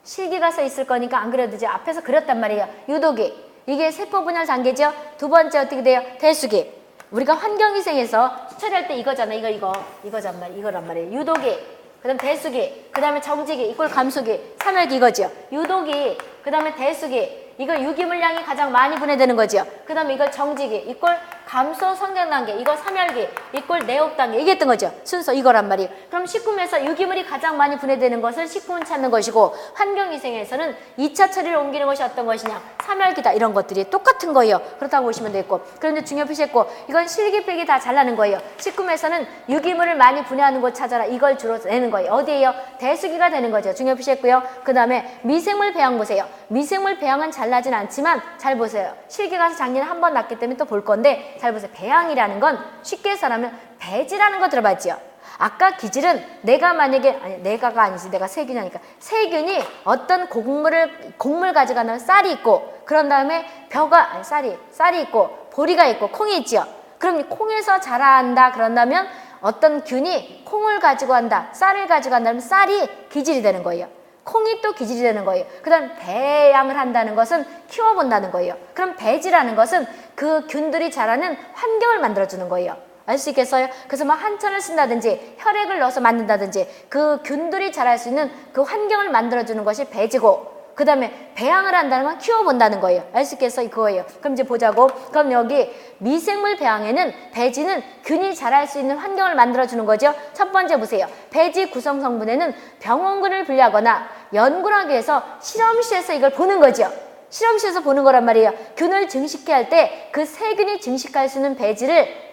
실기가 써 있을 거니까 안 그려도 되죠. 앞에서 그렸단 말이에요. 유독이 이게 세포 분열 단계죠. 두 번째 어떻게 돼요? 대수기. 우리가 환경위생에서 처리할 때 이거잖아. 이거란 말이에요. 이거란 말이에요. 유독이, 그 다음에 대수기, 그 다음에 정지기, 이꼴 감수기, 삼열기 이거죠. 유독이, 그 다음에 대수기, 이거 유기물량이 가장 많이 분해되는 거죠. 그 다음에 이걸 정지기, 이꼴 감소 성장 단계, 이거 삼열기, 이꼴 내혹 단계, 이게 했던 거죠. 순서 이거란 말이에요. 그럼 식품에서 유기물이 가장 많이 분해되는 것을 식품은 찾는 것이고 환경위생에서는 2차 처리를 옮기는 것이 어떤 것이냐? 삼열기다. 이런 것들이 똑같은 거예요. 그렇다고 보시면 되겠고. 그런데 중요 표시했고 이건 실기 필기 다 잘라는 거예요. 식품에서는 유기물을 많이 분해하는 곳 찾아라. 이걸 주로 내는 거예요. 어디예요? 대수기가 되는 거죠. 중요 표시했고요. 그 다음에 미생물 배양 보세요. 미생물 배양은 잘나진 않지만 잘 보세요. 실기 가서 작년에 한 번 났기 때문에 또 볼 건데 잘 보세요. 배양이라는 건 쉽게 해서라면 배지라는 거 들어봤죠? 아까 기질은 내가 만약에 아니 내가가 아니지 내가 세균이니까 세균이 어떤 곡물 가져가는 쌀이 있고 그런 다음에 벼가 아니 쌀이 있고 보리가 있고 콩이 있죠. 그럼 콩에서 자란다 그런다면 어떤 균이 콩을 가지고 한다 쌀을 가지고 한다면 쌀이 기질이 되는 거예요. 콩이 또 기질이 되는 거예요. 그 다음 배양을 한다는 것은 키워본다는 거예요. 그럼 배지라는 것은 그 균들이 자라는 환경을 만들어주는 거예요. 알 수 있겠어요? 그래서 뭐 한천을 쓴다든지 혈액을 넣어서 만든다든지 그 균들이 자랄 수 있는 그 환경을 만들어주는 것이 배지고 그 다음에 배양을 한다는 건 키워본다는 거예요. 알 수 있겠어요? 그거예요. 그럼 이제 보자고. 그럼 여기 미생물 배양에는 배지는 균이 자랄 수 있는 환경을 만들어주는 거죠. 첫 번째 보세요. 배지 구성 성분에는 병원균을 분리하거나 연구를 하기 위해서 실험실에서 이걸 보는 거죠. 실험실에서 보는 거란 말이에요. 균을 증식해 할 때 그 세균이 증식할 수 있는 배지를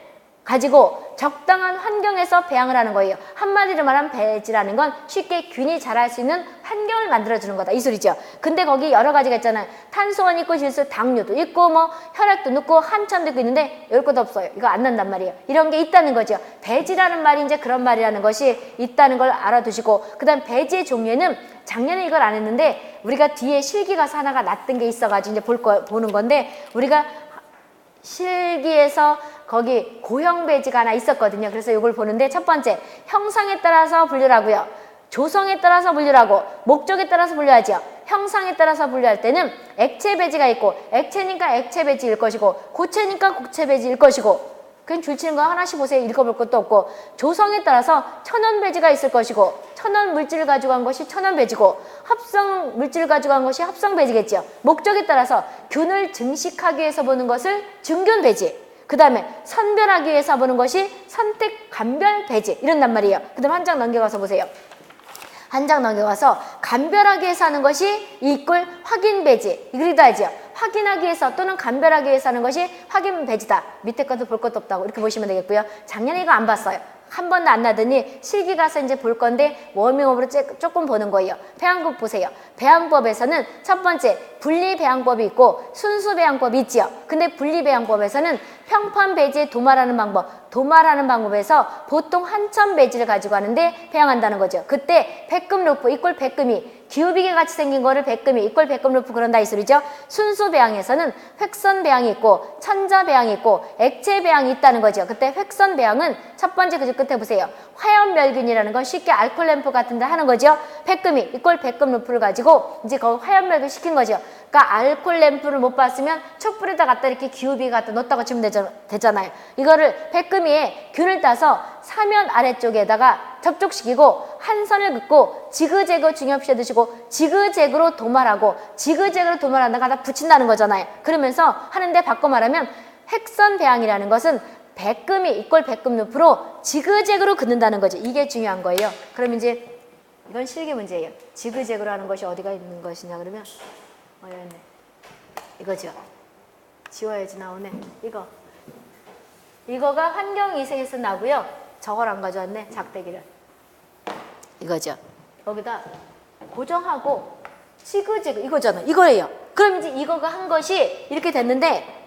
가지고 적당한 환경에서 배양을 하는 거예요. 한마디로 말하면 배지라는 건 쉽게 균이 자랄 수 있는 환경을 만들어주는 거다. 이 소리죠. 근데 거기 여러 가지가 있잖아요. 탄소원 있고 질소, 당류도 있고 뭐 혈액도 넣고 한천도 있고 있는데 열 것도 없어요. 이거 안 난단 말이에요. 이런 게 있다는 거죠. 배지라는 말이 이제 그런 말이라는 것이 있다는 걸 알아두시고 그 다음 배지의 종류에는 작년에 이걸 안 했는데 우리가 뒤에 실기가서 하나가 났던 게 있어가지고 이제 보는 건데 우리가 실기에서 거기 고형 배지가 하나 있었거든요. 그래서 이걸 보는데 첫 번째 형상에 따라서 분류하고요. 조성에 따라서 분류하고 목적에 따라서 분류하죠. 형상에 따라서 분류할 때는 액체 배지가 있고 액체니까 액체 배지일 것이고 고체니까 고체 배지일 것이고 그냥 줄치는 거 하나씩 보세요. 읽어볼 것도 없고 조성에 따라서 천연 배지가 있을 것이고 천연 물질을 가지고 한 것이 천연 배지고 합성 물질을 가지고 한 것이 합성 배지겠죠. 목적에 따라서 균을 증식하기 위해서 보는 것을 증균 배지 그 다음에 선별하기 위해서 보는 것이 선택 감별 배지 이런단 말이에요. 그 다음 한 장 넘겨가서 보세요. 한 장 넘겨가서 감별하기 위해서 하는 것이 이꼴 확인 배지. 그리도 하죠. 확인하기 위해서 또는 감별하기 위해서 하는 것이 확인 배지다. 밑에 것도 볼 것도 없다고 이렇게 보시면 되겠고요. 작년에 이거 안 봤어요. 한 번도 안 나더니 실기 가서 이제 볼 건데 워밍업으로 조금 보는 거예요. 배양법 보세요. 배양법에서는 첫 번째 분리 배양법이 있고 순수 배양법이 있지요. 근데 분리 배양법에서는 평판 배지에 도말하는 방법, 도말하는 방법에서 보통 한천 배지를 가지고 하는데 배양한다는 거죠. 그때 백금 루프 이꼴 백금이 기우비계 같이 생긴 거를 백금이 이꼴 백금 루프 그런다 이 소리죠. 순수 배양에서는 획선 배양이 있고 천자 배양이 있고 액체 배양이 있다는 거죠. 그때 획선 배양은 첫 번째 그 끝에 보세요. 화염 멸균이라는 건 쉽게 알콜 램프 같은 데 하는 거죠. 백금이 이꼴 백금 루프를 가지고 이제 그 화염 멸균 시킨 거죠. 그러니까 알콜 램프를 못 봤으면 촛불에다 갖다 이렇게 기우비 갖다 놓다가 치면 되잖아요. 이거를 백금이에 균을 따서 사면 아래쪽에다가 접촉시키고 한 선을 긋고 지그재그 중요시 해두시고 지그재그로 도말하고 지그재그로 도말한다가 다 붙인다는 거잖아요. 그러면서 하는데 바꿔 말하면 획선 배양이라는 것은 백금이 이꼴 백금 루프로 지그재그로 긋는다는 거죠. 이게 중요한 거예요. 그럼 이제 이건 실기 문제예요. 지그재그로 하는 것이 어디가 있는 것이냐 그러면 여기 있네. 이거죠. 지워야지 나오네. 이거가 환경위생에서 나고요. 저걸 안 가져왔네. 작대기를. 이거죠. 여기다 고정하고 지그재그 이거잖아. 이거예요. 그럼 이제 이거가 한 것이 이렇게 됐는데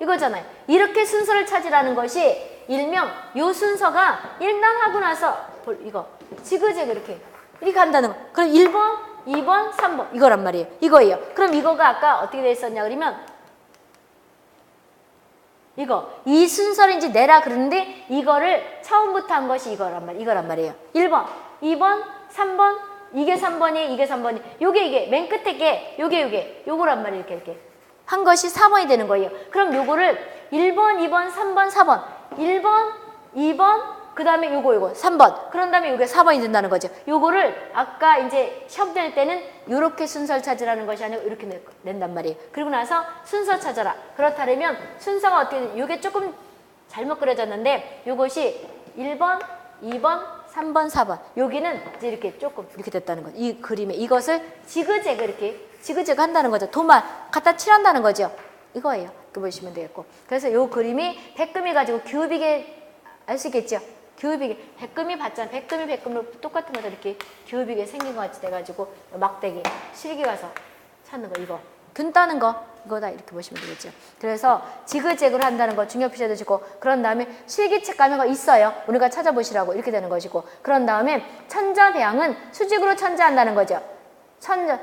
이거잖아요. 이렇게 순서를 찾으라는 것이 일명 요 순서가 일단하고 나서 이거 지그재그 이렇게 한다는 거. 그럼 1번, 2번, 3번 이거란 말이에요. 이거예요. 그럼 이거가 아까 어떻게 돼 있었냐 그러면 이 순서를 이제 내라 그러는데 이거를 처음부터 한 것이 이거란 말이에요. 1번, 2번, 3번, 이게 3번이, 이게 3번이, 이게 맨 끝에 게, 요거란 말이에요. 이렇게 한 것이 4번이 되는 거예요. 그럼 요거를 1번, 2번, 3번, 4번, 1번, 2번, 그 다음에 요거 3번. 그런 다음에 요게 4번이 된다는 거죠. 요거를 아까 이제 시험 낼 때는 요렇게 순서를 찾으라는 것이 아니고 이렇게 낸단 말이에요. 그리고 나서 순서 찾아라. 그렇다면 순서가 어떻게 되냐. 요게 조금 잘못 그려졌는데 요것이 1번, 2번, 3번, 4번. 여기는 이제 이렇게 조금 이렇게 됐다는 거죠. 이 그림에 이것을 지그재그 한다는 거죠. 도말 갖다 칠한다는 거죠. 이거예요. 이렇게 보시면 되겠고. 그래서 요 그림이 백금이 가지고 기우비계 알 수 있겠죠? 기우비계 백금이 봤잖아. 백금으로 똑같은 거다 이렇게 기우비계 생긴 것 같이 돼가지고 막대기 실기 가서 찾는 거 이거 균 따는 거 이거다 이렇게 보시면 되겠죠. 그래서 지그재그로 한다는 거 중요 표시해 두시고 그런 다음에 실기책 가면 거 있어요. 우리가 찾아보시라고 이렇게 되는 것이고 그런 다음에 천자 배양은 수직으로 천자한다는 거죠.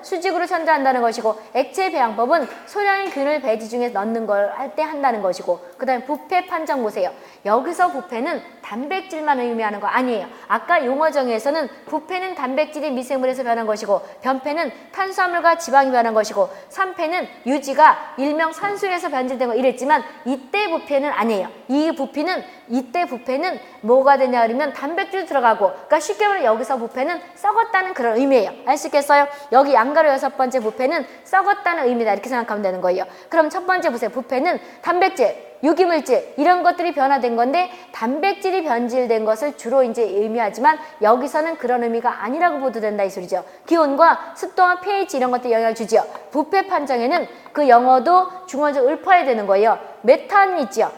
수직으로 천자한다는 것이고 액체 배양법은 소량의 균을 배지 중에 넣는 걸 할 때 한다는 것이고 그 다음에 부패 판정 보세요. 여기서 부패는 단백질만 의미하는 거 아니에요. 아까 용어 정의에서는 부패는 단백질이 미생물에서 변한 것이고 변패는 탄수화물과 지방이 변한 것이고 산패는 유지가 일명 산소에서 변질된 거 이랬지만 이때 부패는 아니에요. 이때 부패는 뭐가 되냐 그러면 단백질 들어가고 그러니까 쉽게 말하면 여기서 부패는 썩었다는 그런 의미예요. 알 수 있겠어요? 여기 양가로 6번째 부패는 썩었다는 의미다 이렇게 생각하면 되는 거예요. 그럼 첫 번째 보세요. 부패는 단백질, 유기물질 이런 것들이 변화된 건데 단백질이 변질된 것을 주로 이제 의미하지만 여기서는 그런 의미가 아니라고 보도 된다 이 소리죠. 기온과 습도와 pH 이런 것들이 영향을 주죠. 부패 판정에는 그 영어도 중원적으로 읊어야 되는 거예요. 메탄이 있죠.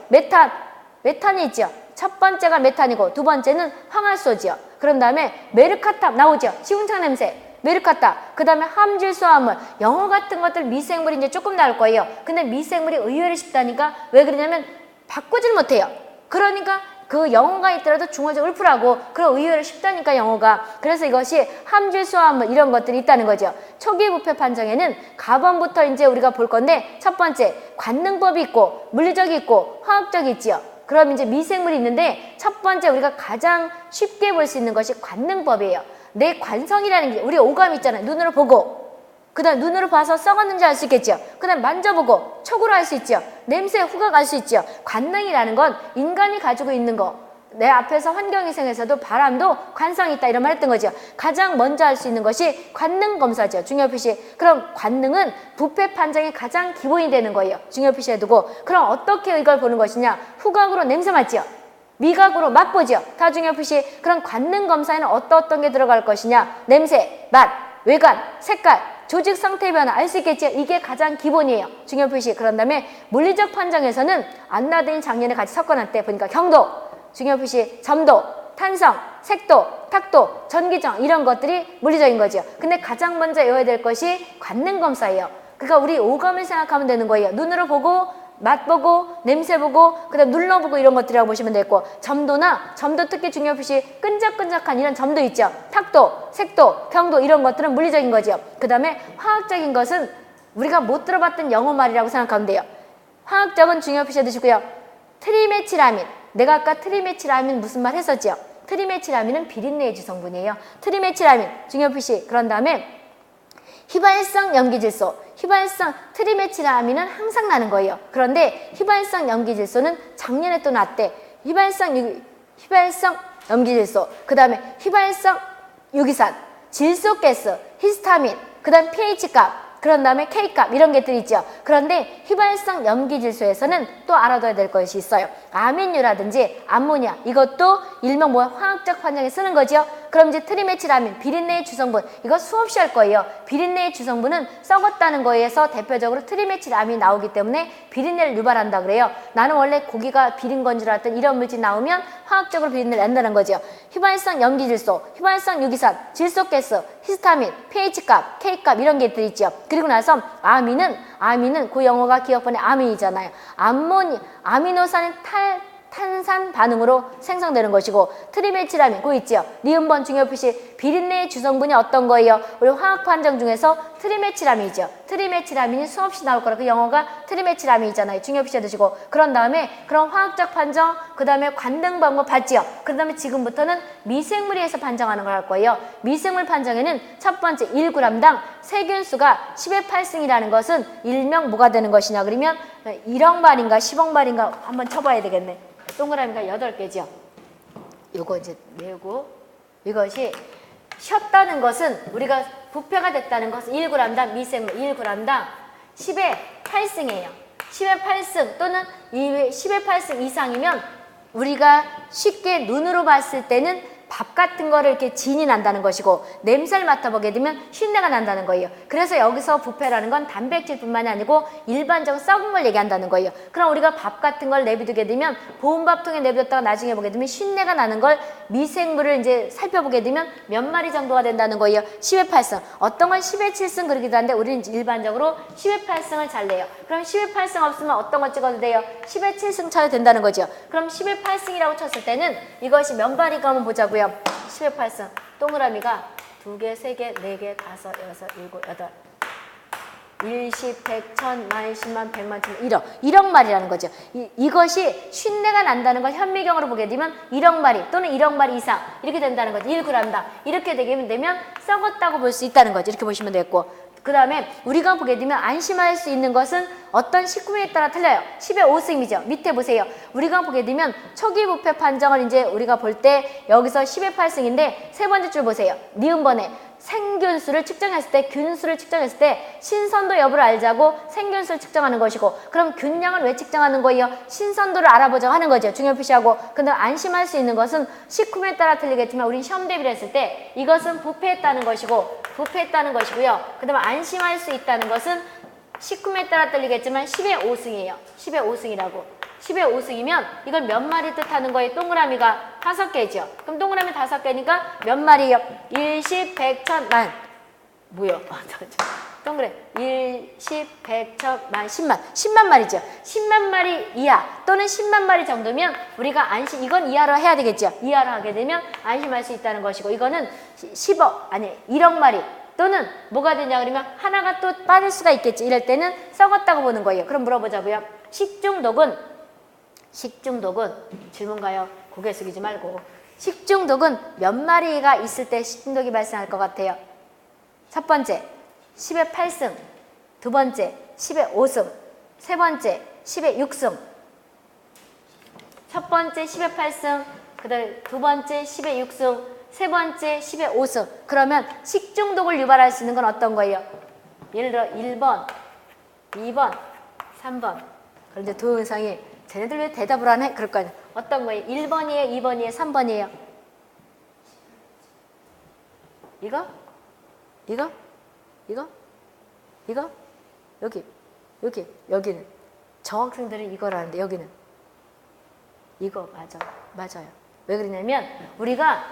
메탄이 있죠. 첫 번째가 메탄이고 두 번째는 황화수소지요. 그런 다음에 메르카탑 나오죠. 시궁창 냄새. 메르카타, 그 다음에 함질소화물, 영어 같은 것들 미생물이 이제 조금 나올 거예요. 근데 미생물이 의외로 쉽다니까 왜 그러냐면 바꾸질 못해요. 그러니까 그 영어가 있더라도 중어적 읊으라고 그럼 의외로 쉽다니까 영어가. 그래서 이것이 함질소화물 이런 것들이 있다는 거죠. 초기 부패 판정에는 가번부터 이제 우리가 볼 건데 첫 번째 관능법이 있고 물리적이 있고 화학적이 있지요. 그럼 이제 미생물이 있는데 첫 번째 우리가 가장 쉽게 볼 수 있는 것이 관능법이에요. 내 관성이라는 게 우리 오감 있잖아요. 눈으로 보고 그 다음 눈으로 봐서 썩었는지 알 수 있겠죠. 그 다음 만져보고 촉으로 알 수 있죠. 냄새 후각 알 수 있죠. 관능이라는 건 인간이 가지고 있는 거. 내 앞에서 환경위생에서도 바람도 관성이 있다 이런 말 했던 거죠. 가장 먼저 할 수 있는 것이 관능 검사죠. 중요 표시. 그럼 관능은 부패 판정의 가장 기본이 되는 거예요. 중요 표시해 두고 그럼 어떻게 이걸 보는 것이냐. 후각으로 냄새 맡지요. 미각으로 맛보죠. 다 중요 표시. 그럼 관능 검사에는 어떤 게 들어갈 것이냐. 냄새, 맛, 외관, 색깔, 조직 상태 변화 알 수 있겠죠? 이게 가장 기본이에요. 중요 표시. 그런 다음에 물리적 판정에서는 안나드인 장년을 같이 섞어놨대. 보니까 경도, 중요 표시, 점도, 탄성, 색도, 탁도, 전기정 이런 것들이 물리적인 거죠. 근데 가장 먼저 외워야 될 것이 관능 검사예요. 그러니까 우리 오감을 생각하면 되는 거예요. 눈으로 보고 맛보고 냄새 보고 그다음 눌러보고 이런 것들이라고 보시면 되고 점도나 점도 특히 중요 표시 끈적끈적한 이런 점도 있죠. 탁도, 색도, 경도 이런 것들은 물리적인 거죠. 그 다음에 화학적인 것은 우리가 못 들어봤던 영어 말이라고 생각하면 돼요. 화학적은 중요 표시해 두시고요. 트리메치라민 내가 아까 트리메치라민 무슨 말 했었죠? 트리메치라민은 비린내의 주성분이에요. 트리메치라민 중요 표시. 그런 다음에 휘발성 염기질소, 휘발성 트리메치라민은 항상 나는 거예요. 그런데 휘발성 염기질소는 작년에 또 났대. 휘발성 염기질소, 그 다음에 휘발성 유기산, 질소가스, 히스타민, 그 다음 pH값, 그런 다음에 K값 이런 것들이 있죠. 그런데 휘발성 염기질소에서는 또 알아둬야 될 것이 있어요. 아민유라든지 암모니아 이것도 일명 뭐 화학적 판정에 쓰는 거죠. 그럼 이제 트리메치라민 비린내의 주성분 이거 수없이 할 거예요. 비린내의 주성분은 썩었다는 거에서 대표적으로 트리메치라민이 나오기 때문에 비린내를 유발한다 그래요. 나는 원래 고기가 비린 건 줄 알았던 이런 물질 나오면 화학적으로 비린내를 낸다는 거죠. 휘발성 염기질소, 휘발성 유기산, 질소가스, 히스타민, pH값, K값 이런 것들이 있죠. 그리고 나서 아민은 그 영어가 기억번에 아민이잖아요. 아미노산의 탄산 반응으로 생성되는 것이고 트리메치라민 그거 있죠. 니은번 중요 표시 비린내의 주성분이 어떤 거예요? 우리 화학 판정 중에서 트리메치라민이죠. 트리메치라민이 수없이 나올 거라 그 영어가 트리메치라민이잖아요. 중요 표시해 두시고 그런 다음에 그런 화학적 판정 그 다음에 관등 방법 봤지요. 그 다음에 지금부터는 미생물에서 판정하는 걸 할 거예요. 미생물 판정에는 첫 번째 1g당 세균수가 10의 8승이라는 것은 일명 뭐가 되는 것이냐 그러면 1억 마리인가 10억 마리인가 한번 쳐봐야 되겠네. 동그라미가 8개죠. 요거 이제 내고 이것이 쉬었다는 것은 우리가 부패가 됐다는 것은 1g당 미생물 1g당 10의 8승이에요. 10의 8승 또는 10의 8승 이상이면 우리가 쉽게 눈으로 봤을 때는 밥 같은 거를 이렇게 진이 난다는 것이고 냄새를 맡아보게 되면 쉰내가 난다는 거예요. 그래서 여기서 부패라는 건 단백질뿐만이 아니고 일반적으로 썩은 걸 얘기한다는 거예요. 그럼 우리가 밥 같은 걸 내비두게 되면 보온밥통에 내비뒀다가 나중에 보게 되면 쉰내가 나는 걸 미생물을 이제 살펴보게 되면 몇 마리 정도가 된다는 거예요. 10의 8승. 어떤 건 10의 7승 그러기도 한데 우리는 일반적으로 10의 8승을 잘 내요. 그럼 10의 8승 없으면 어떤 거 찍어도 돼요? 10의 7승 쳐도 된다는 거죠. 그럼 10의 8승이라고 쳤을 때는 이것이 몇 마리가 한번 보자고요. 10의 8승 동그라미가 2개, 3개, 4개, 5, 6, 7, 8 일십, 백, 천, 만, 십만, 백만, 천만, 1억 마리라는 거죠. 이것이 쉰내가 난다는 걸 현미경으로 보게 되면 1억 마리 또는 1억 마리 이상 이렇게 된다는 거죠. 1g당 이렇게 되면 썩었다고 볼 수 있다는 거죠. 이렇게 보시면 되겠고 그 다음에 우리가 보게 되면 안심할 수 있는 것은 어떤 식품에 따라 틀려요. 10의 5승이죠. 밑에 보세요. 우리가 보게 되면 초기 부패 판정을 이제 우리가 볼 때 여기서 10의 8승인데 세 번째 줄 보세요. 니은번에 생균수를 측정했을 때 균수를 측정했을 때 신선도 여부를 알자고 생균수를 측정하는 것이고 그럼 균량을 왜 측정하는 거예요? 신선도를 알아보자고 하는 거죠. 중요 표시하고 근데 안심할 수 있는 것은 식품에 따라 틀리겠지만 우린 시험 대비를 했을 때 이것은 부패했다는 것이고요. 그 다음에 안심할 수 있다는 것은 식품에 따라 틀리겠지만 10의 5승이에요. 10의 5승이라고. 10의 5승이면 이걸 몇 마리 뜻하는 거예요? 동그라미가 5개죠. 그럼 동그라미 5개니까 몇 마리요? 1, 10, 100, 1000, 만. 뭐요? 동그래. 1, 10, 100, 1000, 만, 10만. 10만 마리죠. 10만 마리 이하 또는 10만 마리 정도면 우리가 안심, 이건 이하로 해야 되겠죠. 이하로 하게 되면 안심할 수 있다는 것이고 이거는 10억, 아니 1억 마리 또는 뭐가 되냐 그러면 하나가 또 빠질 수가 있겠지. 이럴 때는 썩었다고 보는 거예요. 그럼 물어보자고요. 식중독은 질문가요. 고개 숙이지 말고 식중독은 몇 마리가 있을 때 식중독이 발생할 것 같아요? 첫 번째 10의 8승, 두 번째 10의 5승, 세 번째 10의 6승. 첫 번째 10의 8승, 그다음 두 번째 10의 6승, 세 번째 10의 5승. 그러면 식중독을 유발할 수 있는 건 어떤 거예요? 예를 들어 1번, 2번, 3번. 그런데 동영상이 쟤네들 왜 대답을 안 해? 그럴 거 아니에요. 어떤 거예요? 1번이에요? 2번이에요? 3번이에요? 이거? 이거? 여기는 저 학생들은 이거라는데 여기는 이거 맞아요. 왜 그러냐면 우리가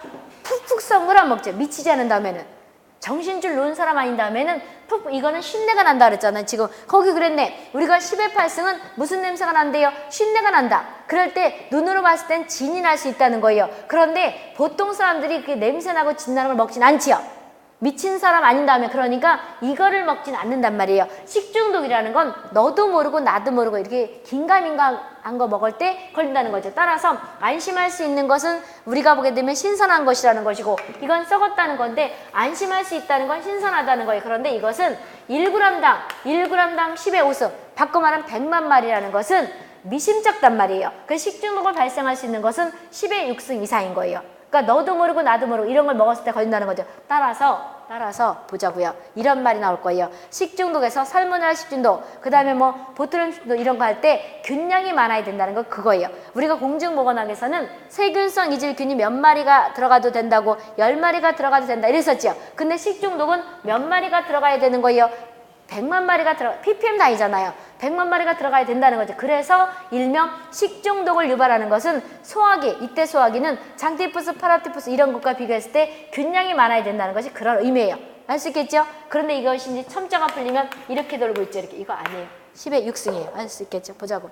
푹푹 썩은 걸 안 먹죠. 미치지 않은 다음에는. 정신줄 놓은 사람 아닌 다음에는 푹 이거는 쉰내가 난다 그랬잖아요. 지금 거기 그랬네. 우리가 10의 8승은 무슨 냄새가 난대요? 쉰내가 난다. 그럴 때 눈으로 봤을 땐 진이 날 수 있다는 거예요. 그런데 보통 사람들이 그 냄새 나고 진 나는 걸 먹진 않지요. 미친 사람 아닌 다음에 그러니까 이거를 먹진 않는단 말이에요. 식중독이라는 건 너도 모르고 나도 모르고 이렇게 긴가민가한 거 먹을 때 걸린다는 거죠. 따라서 안심할 수 있는 것은 우리가 보게 되면 신선한 것이라는 것이고 이건 썩었다는 건데 안심할 수 있다는 건 신선하다는 거예요. 그런데 이것은 1g당 10의 5승 바꿔 말하면 100만 마리라는 것은 미심쩍단 말이에요. 그 식중독을 발생할 수 있는 것은 10의 6승 이상인 거예요. 그러니까 너도 모르고 나도 모르고 이런 걸 먹었을 때 걸린다는 거죠. 따라서 보자고요. 이런 말이 나올 거예요. 식중독에서 살모넬라 식중독, 그 다음에 뭐 보트름 식중독 이런 거 할 때 균량이 많아야 된다는 거 그거예요. 우리가 공중보건학에서는 세균성 이질균이 몇 마리가 들어가도 된다고 10마리가 들어가도 된다 이랬었죠. 근데 식중독은 몇 마리가 들어가야 되는 거예요. 100만 마리가 ppm 단위잖아요. 100만 마리가 들어가야 된다는 거죠. 그래서 일명 식중독을 유발하는 것은 소화기, 이때 소화기는 장티푸스, 파라티푸스 이런 것과 비교했을 때 균량이 많아야 된다는 것이 그런 의미예요. 알 수 있겠죠? 그런데 이것이 이제 첨자가 풀리면 이렇게 돌고 있죠. 이렇게. 이거 아니에요. 10의 6승이에요. 알 수 있겠죠? 보자고.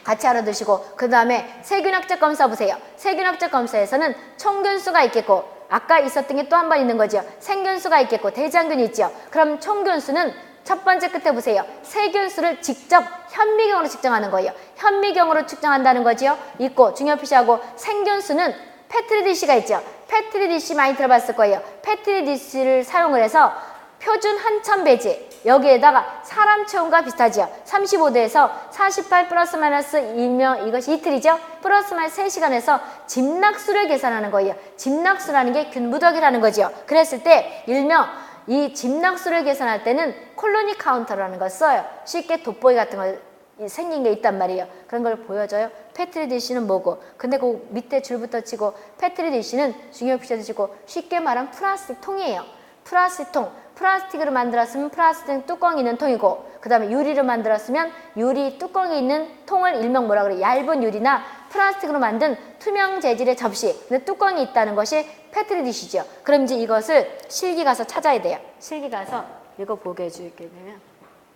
같이 알아두시고 그 다음에 세균학적 검사 보세요. 세균학적 검사에서는 총균수가 있겠고 아까 있었던 게 또 한 번 있는 거죠. 생균수가 있겠고 대장균이 있죠. 그럼 총균수는 첫 번째 끝에 보세요. 세균수를 직접 현미경으로 측정하는 거예요. 현미경으로 측정한다는 거지요. 있고 중요 표시하고 생균수는 페트리디시가 있죠. 페트리디시 많이 들어봤을 거예요. 페트리디시를 사용을 해서 표준 한천 배지 여기에다가 사람 체온과 비슷하지요. 35도에서 48 플러스 마이너스 일명 이것이 이틀이죠. 플러스 마이너스 3시간에서 집락수를 계산하는 거예요. 집락수라는 게 균무더기라는 거죠. 그랬을 때 일명 이 집락수를 계산할 때는 콜로니 카운터라는 걸 써요. 쉽게 돋보기 같은 거 생긴 게 있단 말이에요. 그런 걸 보여줘요. 페트리디시는 뭐고 근데 그 밑에 줄부터 치고 페트리디시는 중요 표시도 치고 쉽게 말하면 플라스틱 통이에요. 플라스틱 통. 플라스틱으로 만들었으면 플라스틱 뚜껑이 있는 통이고 그 다음에 유리로 만들었으면 유리 뚜껑이 있는 통을 일명 뭐라 그래? 얇은 유리나 플라스틱으로 만든 투명 재질의 접시 근데 뚜껑이 있다는 것이 페트리디시죠. 그럼 이제 이것을 실기 가서 찾아야 돼요. 실기 가서 이거 보게 해줄게 되면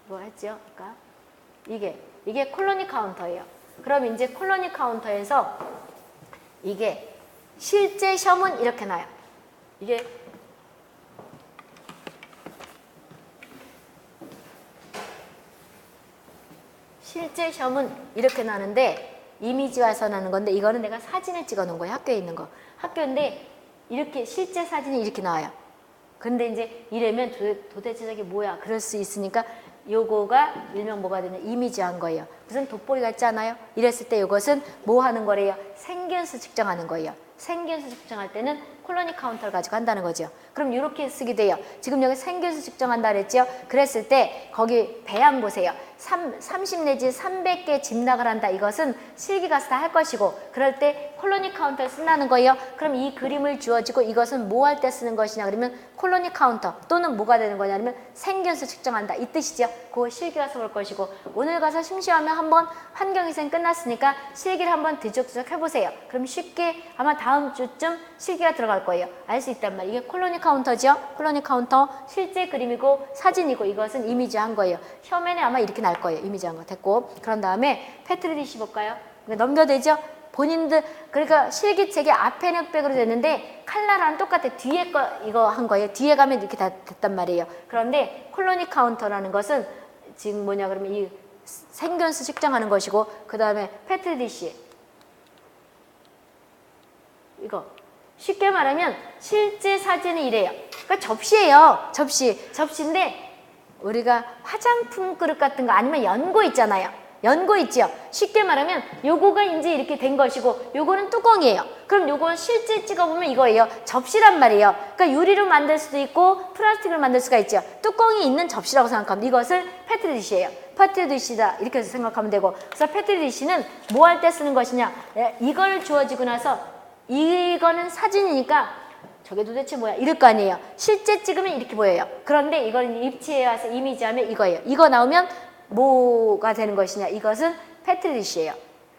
뭐 했죠? 아까 이게 콜로니 카운터예요. 그럼 이제 콜로니 카운터에서 이게 실제 시험은 이렇게 나요. 이게 실제 시험은 이렇게 나는데 이미지화해서 나는 건데 이거는 내가 사진을 찍어 놓은 거예요. 학교에 있는 거. 학교인데 이렇게 실제 사진이 이렇게 나와요. 근데 이제 이러면 도대체 저게 뭐야? 그럴 수 있으니까 요거가 일명 뭐가 되냐? 이미지화한 거예요. 무슨 돋보기 같지 않아요? 이랬을 때 이것은 뭐 하는 거래요? 생균수 측정하는 거예요. 생균수 측정할 때는 콜로니 카운터를 가지고 한다는 거죠. 그럼 이렇게 쓰게 돼요. 지금 여기 생균수 측정한다 그랬죠? 그랬을 때 거기 배양 보세요. 30 내지 300개 집락을 한다. 이것은 실기 가서 다 할 것이고 그럴 때 콜로니 카운터를 쓴다는 거예요. 그럼 이 그림을 주어지고 이것은 뭐 할 때 쓰는 것이냐 그러면 콜로니 카운터 또는 뭐가 되는 거냐 그러면 생균수 측정한다. 이 뜻이죠. 그거 실기 가서 볼 것이고 오늘 가서 심시하면 한번 환경위생 끝났으니까 실기를 한번 뒤적뒤적 해보세요. 그럼 쉽게 아마 다음 주쯤 실기가 들어갈 거예요. 알 수 있단 말이에요. 이게 콜로니 카운터죠. 콜로니 카운터 실제 그림이고 사진이고 이것은 이미지한 거예요. 혀면에 아마 이렇게 날 거예요. 이미지한 거 됐고 그런 다음에 페트리디시 볼까요? 넘겨도 되죠? 본인들 그러니까 실기책에 앞에는 흑백으로 됐는데 칼라랑 똑같아. 뒤에 거 이거 한 거예요. 뒤에 가면 이렇게 다 됐단 말이에요. 그런데 콜로니 카운터라는 것은 지금 뭐냐 그러면 이 생균수 측정하는 것이고 그 다음에 페트리디시 이거 쉽게 말하면 실제 사진이 이래요. 그러니까 접시예요. 접시인데 우리가 화장품 그릇 같은 거 아니면 연고 있잖아요. 연고 있죠. 쉽게 말하면 요거가 이제 이렇게 된 것이고 요거는 뚜껑이에요. 그럼 요건 실제 찍어보면 이거예요. 접시란 말이에요. 그러니까 유리로 만들 수도 있고 플라스틱으로 만들 수가 있죠. 뚜껑이 있는 접시라고 생각하면 이것을 페트리디시예요. 페트리디시다 이렇게 해서 생각하면 되고 그래서 페트리디시는 뭐 할 때 쓰는 것이냐 이걸 주어지고 나서 이거는 사진이니까 저게 도대체 뭐야? 이럴 거 아니에요. 실제 찍으면 이렇게 보여요. 그런데 이걸 입체에 와서 이미지하면 이거예요. 이거 나오면 뭐가 되는 것이냐? 이것은 페트리디시예요.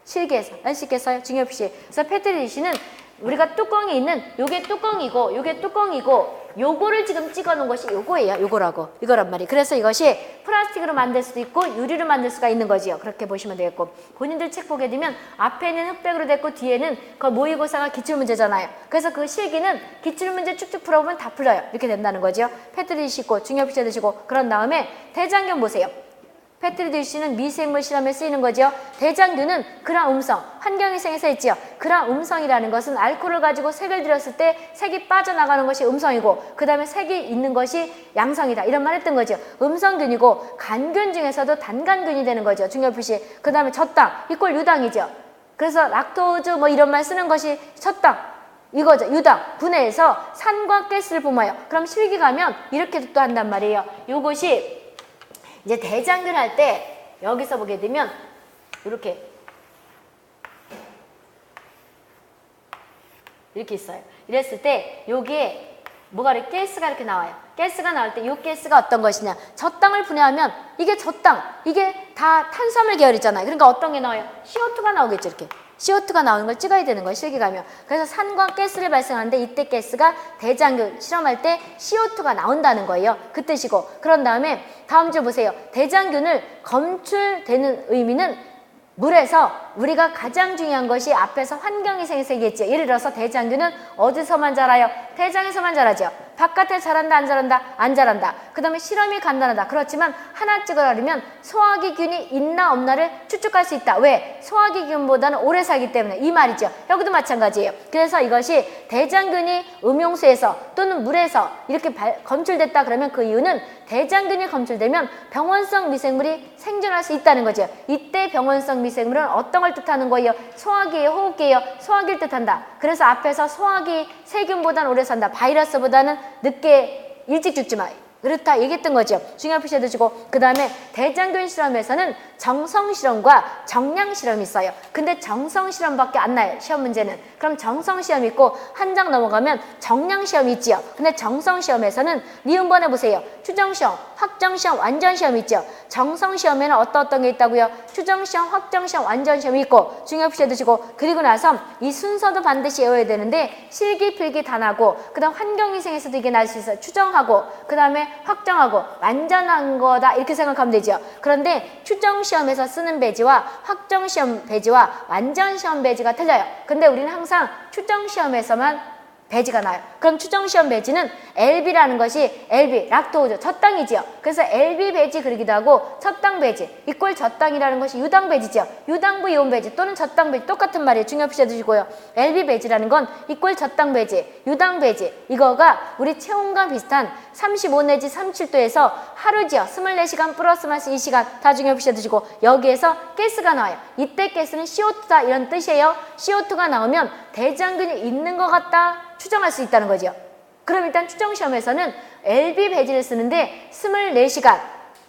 실계에서. 안 씻겠어요? 중요시. 그래서 페트리디시는 우리가 뚜껑이 있는 요게 뚜껑이고 요게 뚜껑이고 요거를 지금 찍어 놓은 것이 요거예요. 요거라고. 이거란 말이에요. 그래서 이것이 플라스틱으로 만들 수도 있고 유리로 만들 수가 있는 거지요. 그렇게 보시면 되겠고. 본인들 책 보게 되면 앞에는 흑백으로 됐고 뒤에는 그 모의고사가 기출문제잖아요. 그래서 그 실기는 기출문제 쭉쭉 풀어보면 다 풀려요. 이렇게 된다는 거죠. 페트리디시 있고 중요피자 드시고 그런 다음에 대장균 보세요. 페트리디시는 미생물 실험에 쓰이는 거죠. 대장균은 그라 음성, 환경위생에서 했지요. 그라 음성이라는 것은 알코올을 가지고 색을 들였을 때 색이 빠져나가는 것이 음성이고 그 다음에 색이 있는 것이 양성이다. 이런 말 했던 거죠. 음성균이고 간균 중에서도 단간균이 되는 거죠. 중요표시. 그 다음에 젖당, 이꼴 유당이죠. 그래서 락토즈 뭐 이런 말 쓰는 것이 젖당. 이거죠. 유당, 분해해서 산과 가스를 뿜어요. 그럼 실기 가면 이렇게 또 한단 말이에요. 요것이 이제 대장균 할 때 여기서 보게 되면 이렇게 있어요. 이랬을 때 요게 뭐가 이렇게 가스가 이렇게 나와요. 가스가 나올 때 요 가스가 어떤 것이냐? 젖당을 분해하면 이게 젖당, 이게 다 탄수화물 계열이잖아요. 그러니까 어떤 게 나와요? CO2가 나오겠죠. 이렇게. CO2가 나오는 걸 찍어야 되는 거예요. 실기 가면. 그래서 산과 가스를 발생하는데 이때 가스가 대장균 실험할 때 CO2가 나온다는 거예요. 그 뜻이고. 그런 다음에 다음 줄 보세요. 대장균을 검출되는 의미는 물에서 우리가 가장 중요한 것이 앞에서 환경위생에서 얘기했죠. 예를 들어서 대장균은 어디서만 자라요? 대장에서만 자라죠. 바깥에 자란다 안 자란다? 안 자란다. 그 다음에 실험이 간단하다. 그렇지만 하나 찍으려면 소화기균이 있나 없나를 추측할 수 있다. 왜? 소화기균보다는 오래 살기 때문에. 이 말이죠. 여기도 마찬가지예요. 그래서 이것이 대장균이 음용수에서 또는 물에서 이렇게 검출됐다 그러면 그 이유는 대장균이 검출되면 병원성 미생물이 생존할 수 있다는 거죠. 이때 병원성 미생물은 어떤 걸 뜻하는 거예요? 소화기예요? 호흡기예요? 소화기를 뜻한다. 그래서 앞에서 소화기 세균보다는 오래 산다. 바이러스보다는 늦게 일찍 죽지 마. 그렇다 얘기했던 거죠. 중요한 표시해 두시고 그 다음에 대장균 실험에서는 정성 실험과 정량 실험이 있어요. 근데 정성 실험밖에 안 나요. 시험 문제는. 그럼 정성 시험 있고 한 장 넘어가면 정량 시험이 있지요. 근데 정성 시험에서는 리음번 해보세요. 추정 시험, 확정 시험, 완전 시험이 있죠. 정성 시험에는 어떤 게 있다고요? 추정 시험, 확정 시험, 완전 시험이 있고 중요한 표시해 두시고 그리고 나서 이 순서도 반드시 외워야 되는데 실기, 필기 다 나고 그 다음 환경위생에서도 이게 날 수 있어요. 추정하고 그 다음에 확정하고 완전한 거다 이렇게 생각하면 되죠. 그런데 추정 시험에서 쓰는 배지와 확정 시험 배지와 완전 시험 배지가 틀려요. 근데 우리는 항상 추정 시험에서만 배지가 나요. 그럼 추정 시험 배지는 LB라는 것이 LB, 락토즈, 젖당이지요. 그래서 LB 배지 그러기도 하고 젖당 배지, 이꼴 젖당이라는 것이 유당 배지죠. 유당부 이온 배지 또는 젖당 배지 똑같은 말이에요. 중요 표시해 주시고요. LB 배지라는 건 이꼴 젖당 배지, 유당 배지. 이거가 우리 체온과 비슷한 35 내지 37도에서 하루지요. 24시간 플러스 마이너스 2시간 다 중요 표시해 주시고 여기에서 가스가 나와요. 이때 가스는 CO2다 이런 뜻이에요. CO2가 나오면 대장균이 있는 것 같다. 추정할 수 있다는 거죠. 그럼 일단 추정 시험에서는 LB 배지를 쓰는데 24시간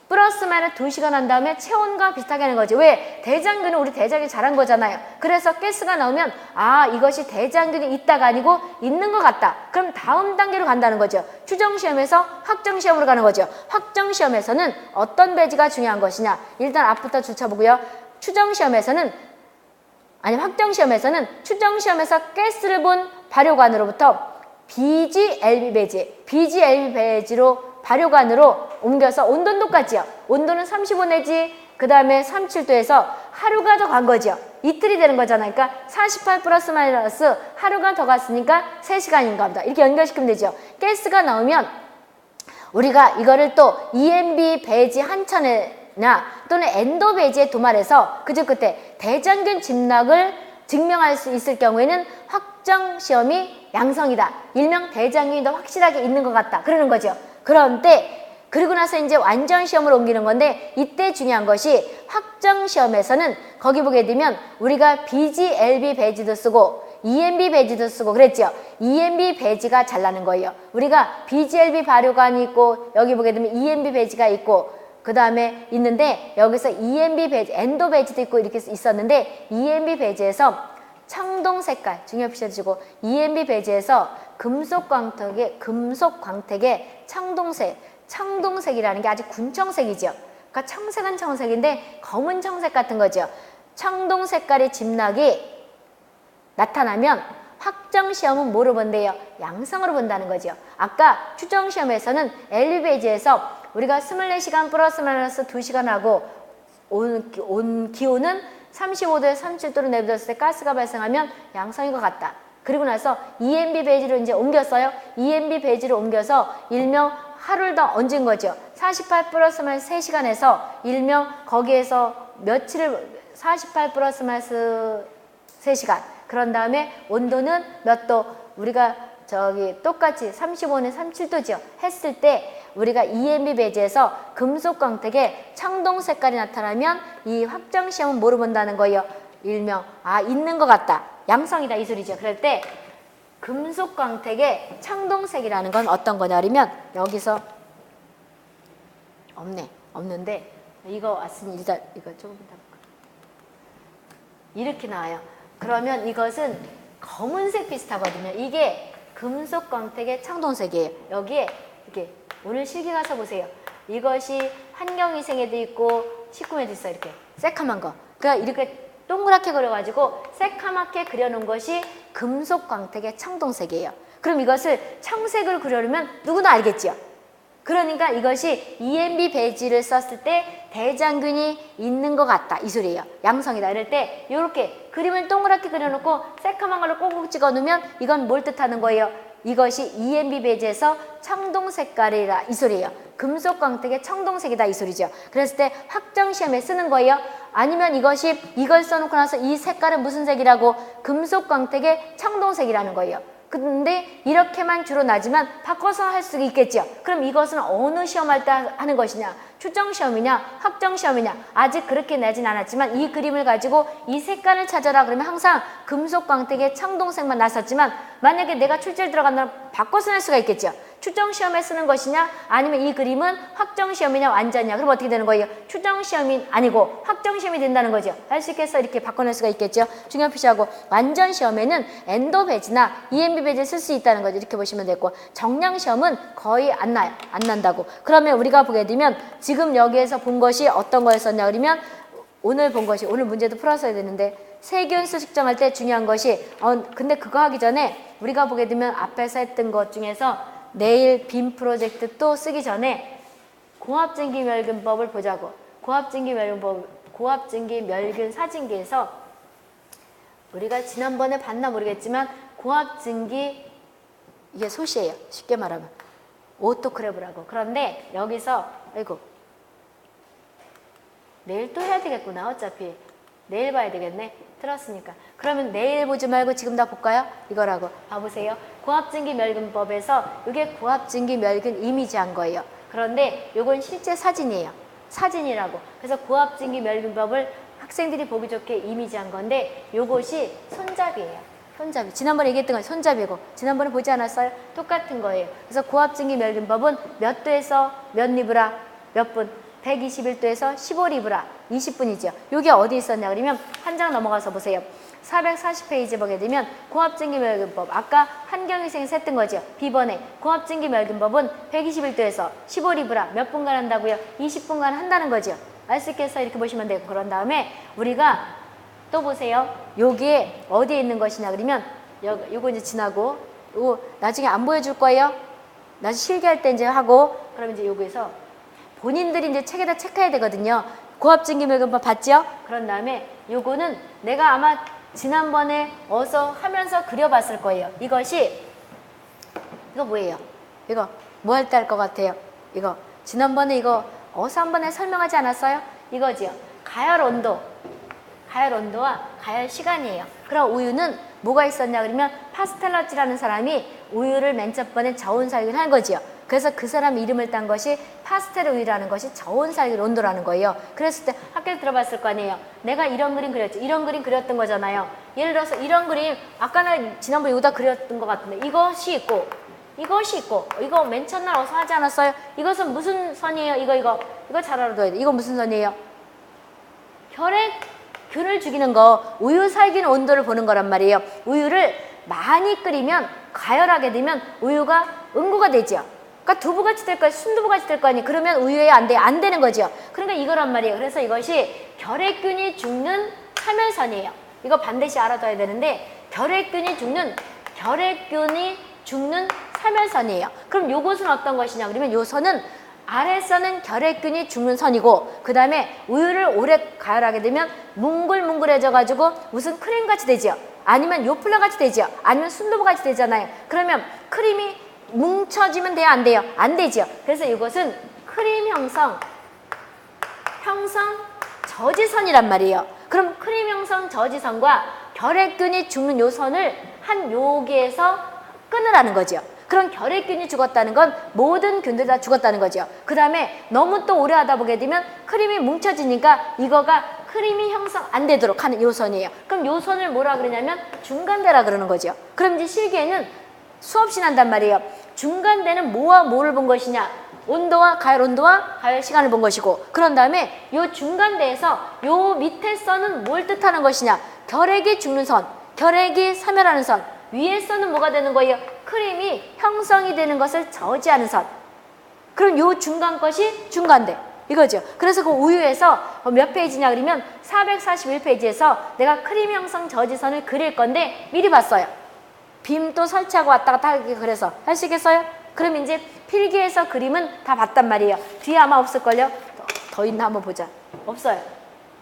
플러스 마이너스 2시간 한 다음에 체온과 비슷하게 하는 거죠. 왜? 대장균은 우리 대장이 자란 거잖아요. 그래서 가스가 나오면 아 이것이 대장균이 있다가 아니고 있는 것 같다. 그럼 다음 단계로 간다는 거죠. 추정 시험에서 확정 시험으로 가는 거죠. 확정 시험에서는 어떤 배지가 중요한 것이냐. 일단 앞부터 줄쳐보고요. 추정 시험에서는 확정 시험에서는 추정 시험에서 가스를 본 발효관으로부터 BGLB 배지로 발효관으로 옮겨서 온도는 똑같지요. 온도는 35 내지 그 다음에 37도에서 하루가 더 간 거죠. 이틀이 되는 거잖아요. 그러니까 48 플러스 마이너스 하루가 더 갔으니까 3시간인가 보다. 이렇게 연결시키면 되죠. 가스가 나오면 우리가 이거를 또 EMB 배지 한 천에나 또는 엔도 배지에 도말해서 그저 그때 대장균 진락을 증명할 수 있을 경우에는 확정 시험이 양성이다. 일명 대장균이 더 확실하게 있는 것 같다. 그러는 거죠. 그런데 그리고 나서 이제 완전 시험으로 옮기는 건데 이때 중요한 것이 확정 시험에서는 거기 보게 되면 우리가 BGLB 배지도 쓰고 EMB 배지도 쓰고 그랬죠. EMB 배지가 잘 나는 거예요. 우리가 BGLB 발효관이 있고 여기 보게 되면 EMB 배지가 있고 그 다음에 있는데 여기서 EMB 배지, 엔도 배지도 있고 이렇게 있었는데 EMB 배지에서 청동 색깔 중요 표시해 주시고 EMB 배지에서 금속 광택의 청동색이라는 게 아직 군청색이죠. 그러니까 청색은 청색인데 검은 청색 같은 거죠. 청동 색깔의 집락이 나타나면 확정시험은 뭐로 본대요? 양성으로 본다는 거죠. 아까 추정시험에서는 LB배지에서 우리가 24시간 플러스 마이너스 2시간 하고 온 기온은 35도에서 37도로 내비뒀을 때 가스가 발생하면 양성인 것 같다. 그리고 나서 EMB 배지로 이제 옮겼어요. EMB 배지로 옮겨서 일명 하루를 더 얹은 거죠. 48 플러스 마이너스 3시간에서 일명 거기에서 며칠을 48 플러스 마이너스 3시간. 그런 다음에 온도는 몇 도? 우리가 똑같이 35는 37도죠. 했을 때 우리가 EMB 배지에서 금속 광택에 청동 색깔이 나타나면 이 확정 시험은 뭐로 본다는 거예요? 일명 있는 것 같다. 양성이다 이 소리죠. 그럴 때 금속 광택의 청동색이라는 건 어떤 거냐 그러면 여기서 없는데 이거 왔으니 일단 이거 조금 더 이렇게 나와요. 그러면 이것은 검은색 비슷하거든요. 이게 금속 광택의 청동색이에요. 여기에 이렇게 오늘 실기 가서 보세요. 이것이 환경위생에도 있고 식품에도 있어요. 이렇게 새카만 거. 그러니까 이렇게 동그랗게 그려가지고 새카맣게 그려놓은 것이 금속 광택의 청동색이에요. 그럼 이것을 청색을 그려놓으면 누구나 알겠죠. 그러니까 이것이 EMB 배지를 썼을 때 대장균이 있는 것 같다 이 소리예요. 양성이다 이럴 때 이렇게 그림을 동그랗게 그려놓고 새카만 걸로 꼭꼭 찍어놓으면 이건 뭘 뜻하는 거예요? 이것이 EMB 배지에서 청동 색깔이라 이 소리예요. 금속 광택의 청동색이다 이 소리죠. 그랬을 때 확정 시험에 쓰는 거예요. 아니면 이걸 써놓고 나서 이 색깔은 무슨 색이라고? 금속 광택의 청동색이라는 거예요. 근데 이렇게만 주로 나지만 바꿔서 할 수 있겠죠. 그럼 이것은 어느 시험할 때 하는 것이냐? 추정시험이냐? 확정시험이냐? 아직 그렇게 내진 않았지만 이 그림을 가지고 이 색깔을 찾아라 그러면 항상 금속 광택의 청동색만 나섰지만 만약에 내가 출제를 들어간다면 바꿔서 낼 수가 있겠죠. 추정시험에 쓰는 것이냐 아니면 이 그림은 확정시험이냐 완전이냐 그럼 어떻게 되는 거예요? 추정시험이 아니고 확정시험이 된다는 거죠. 할 수 있겠어? 이렇게 바꿔낼 수가 있겠죠. 중요 표시하고 완전시험에는 엔도 배지나 EMB 배지를 쓸 수 있다는 거죠. 이렇게 보시면 되고 정량시험은 거의 안 나요. 안 난다고. 그러면 우리가 보게 되면 지금 여기에서 본 것이 어떤 거였었냐 그러면 오늘 본 것이 오늘 문제도 풀었어야 되는데 세균수 측정할 때 중요한 것이 근데 그거 하기 전에 우리가 보게 되면 앞에서 했던 것 중에서 내일 빔 프로젝트 또 쓰기 전에 고압증기 멸균법을 보자고. 고압증기 멸균 사진기에서 우리가 지난번에 봤나 모르겠지만 고압증기 이게 소시예요. 쉽게 말하면 오토크래브라고. 그런데 여기서 내일 또 해야 되겠구나. 어차피 내일 봐야 되겠네. 틀었으니까. 그러면 내일 보지 말고 지금 다 볼까요? 이거라고. 봐보세요. 고압증기 멸균법에서 이게 고압증기 멸균 이미지한 거예요. 그런데 이건 실제 사진이에요. 사진이라고. 그래서 고압증기 멸균법을 학생들이 보기 좋게 이미지한 건데 이것이 손잡이에요. 손잡이. 지난번에 얘기했던 건 손잡이고 지난번에 보지 않았어요? 똑같은 거예요. 그래서 고압증기 멸균법은 몇 도에서 몇 리브라 몇 분? 121도에서 15리브라 20분이죠. 이게 어디 있었냐 그러면 한 장 넘어가서 보세요. 440페이지 보게 되면 고압증기 멸균법 아까 환경위생에서 했던 거죠. B번에 고압증기 멸균법은 121도에서 15리브라 몇 분간 한다고요? 20분간 한다는 거죠. 알 수 있겠어요? 이렇게 보시면 되고 그런 다음에 우리가 또 보세요. 여기에 어디에 있는 것이냐 그러면 요거 이제 지나고 요거 나중에 안 보여줄 거예요. 나중에 실기할 때 이제 하고 그러면 이제 여기서 본인들이 이제 책에다 체크해야 되거든요. 고압증기 멸균법 봤죠? 그런 다음에 요거는 내가 아마 지난번에 어서 하면서 그려봤을 거예요. 이거 뭐예요? 이거 뭐 할 때 할 것 같아요? 이거 지난번에 이거 어서 한 번에 설명하지 않았어요? 이거지요. 가열 온도와 가열 시간이에요. 그럼 우유는 뭐가 있었냐 그러면 파스텔러치라는 사람이 우유를 맨 첫 번에 저온살균 한 거지요. 그래서 그 사람 이름을 딴 것이 파스텔 우유라는 것이 저온살균 온도라는 거예요. 그랬을 때 학교에 들어봤을 거 아니에요. 내가 이런 그림 그렸지. 이런 그림 그렸던 거잖아요. 예를 들어서 이런 그림 아까 나 지난번에 여기다 그렸던 것 같은데 이것이 있고 이거 맨 첫날 어서 하지 않았어요? 이것은 무슨 선이에요? 이거 잘 알아둬야 돼. 이거 무슨 선이에요? 혈액균을 죽이는 거 우유 살균 온도를 보는 거란 말이에요. 우유를 많이 끓이면 가열하게 되면 우유가 응고가 되죠. 그러니까 두부같이 될 거야, 순두부같이 될 거 아니에요. 그러면 우유에 안 돼, 안 되는 거죠. 그러니까 이거란 말이에요. 그래서 이것이 결핵균이 죽는 사멸선이에요. 이거 반드시 알아둬야 되는데 결핵균이 죽는 사멸선이에요. 그럼 요것은 어떤 것이냐 그러면 요 선은 아랫선은 결핵균이 죽는 선이고 그 다음에 우유를 오래 가열하게 되면 뭉글뭉글해져 가지고 무슨 크림같이 되죠. 아니면 요플레같이 되죠. 아니면 순두부같이 되잖아요. 그러면 크림이 뭉쳐지면 돼요? 안 돼요? 안 되죠. 그래서 이것은 크림 형성 저지선이란 말이에요. 그럼 크림 형성 저지선과 결핵균이 죽는 요 선을 한 여기에서 끊으라는 거죠. 그럼 결핵균이 죽었다는 건 모든 균들 다 죽었다는 거죠. 그 다음에 너무 또 오래 하다 보게 되면 크림이 뭉쳐지니까 이거가 크림이 형성 안 되도록 하는 요선이에요. 그럼 요선을 뭐라 그러냐면 중간대라 그러는 거죠. 그럼 이제 실기에는 수없이 난단 말이에요. 중간대는 뭐와 뭐를 본 것이냐? 가열 온도와 가열 시간을 본 것이고 그런 다음에 요 중간대에서 요 밑에 선은 뭘 뜻하는 것이냐? 결핵이 죽는 선, 결핵이 사멸하는 선. 위에 선은 뭐가 되는 거예요? 크림이 형성이 되는 것을 저지하는 선. 그럼 요 중간 것이 중간대. 이거죠. 그래서 그 우유에서 몇 페이지냐 그러면 441페이지에서 내가 크림 형성 저지선을 그릴 건데 미리 봤어요. 빔도 설치하고 왔다 갔다 하기 그래서 하시겠어요? 그럼 이제 필기에서 그림은 다 봤단 말이에요. 뒤에 아마 없을걸요? 더 있나 한번 보자. 없어요.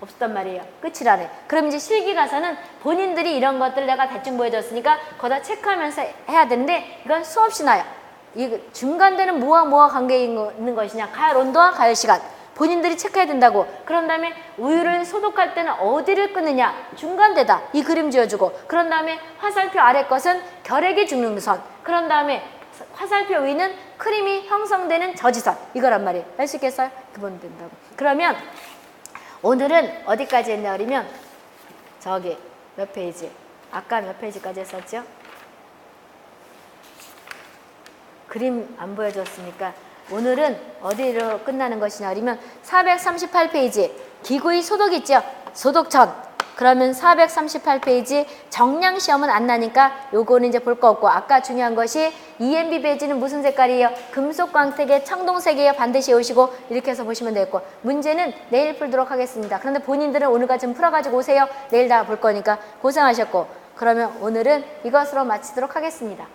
없었단 말이에요. 끝이라네. 그럼 이제 실기 가서는 본인들이 이런 것들 내가 대충 보여줬으니까 거기다 체크하면서 해야 되는데 이건 수없이 나요. 이 중간대는 뭐와 관계 있는 것이냐? 가열 온도와 가열 시간. 본인들이 체크해야 된다고. 그런 다음에 우유를 소독할 때는 어디를 끊느냐? 중간대다. 이 그림 지어주고. 그런 다음에 화살표 아래 것은 결핵이 죽는 선. 그런 다음에 화살표 위는 크림이 형성되는 저지선. 이거란 말이에요. 할 수 있겠어요? 그건 된다고. 그러면 오늘은 어디까지 했냐 그러면 저기 몇 페이지? 아까 몇 페이지까지 했었죠? 그림 안 보여줬으니까 오늘은 어디로 끝나는 것이냐 그러면 438페이지 기구의 소독 있죠? 소독전. 그러면 438페이지 정량 시험은 안 나니까 요거는 이제 볼 거 없고 아까 중요한 것이 EMB 배지는 무슨 색깔이에요? 금속 광택의 청동색이에요. 반드시 오시고 이렇게 해서 보시면 되겠고 문제는 내일 풀도록 하겠습니다. 그런데 본인들은 오늘까지 좀 풀어가지고 오세요. 내일 다 볼 거니까 고생하셨고 그러면 오늘은 이것으로 마치도록 하겠습니다.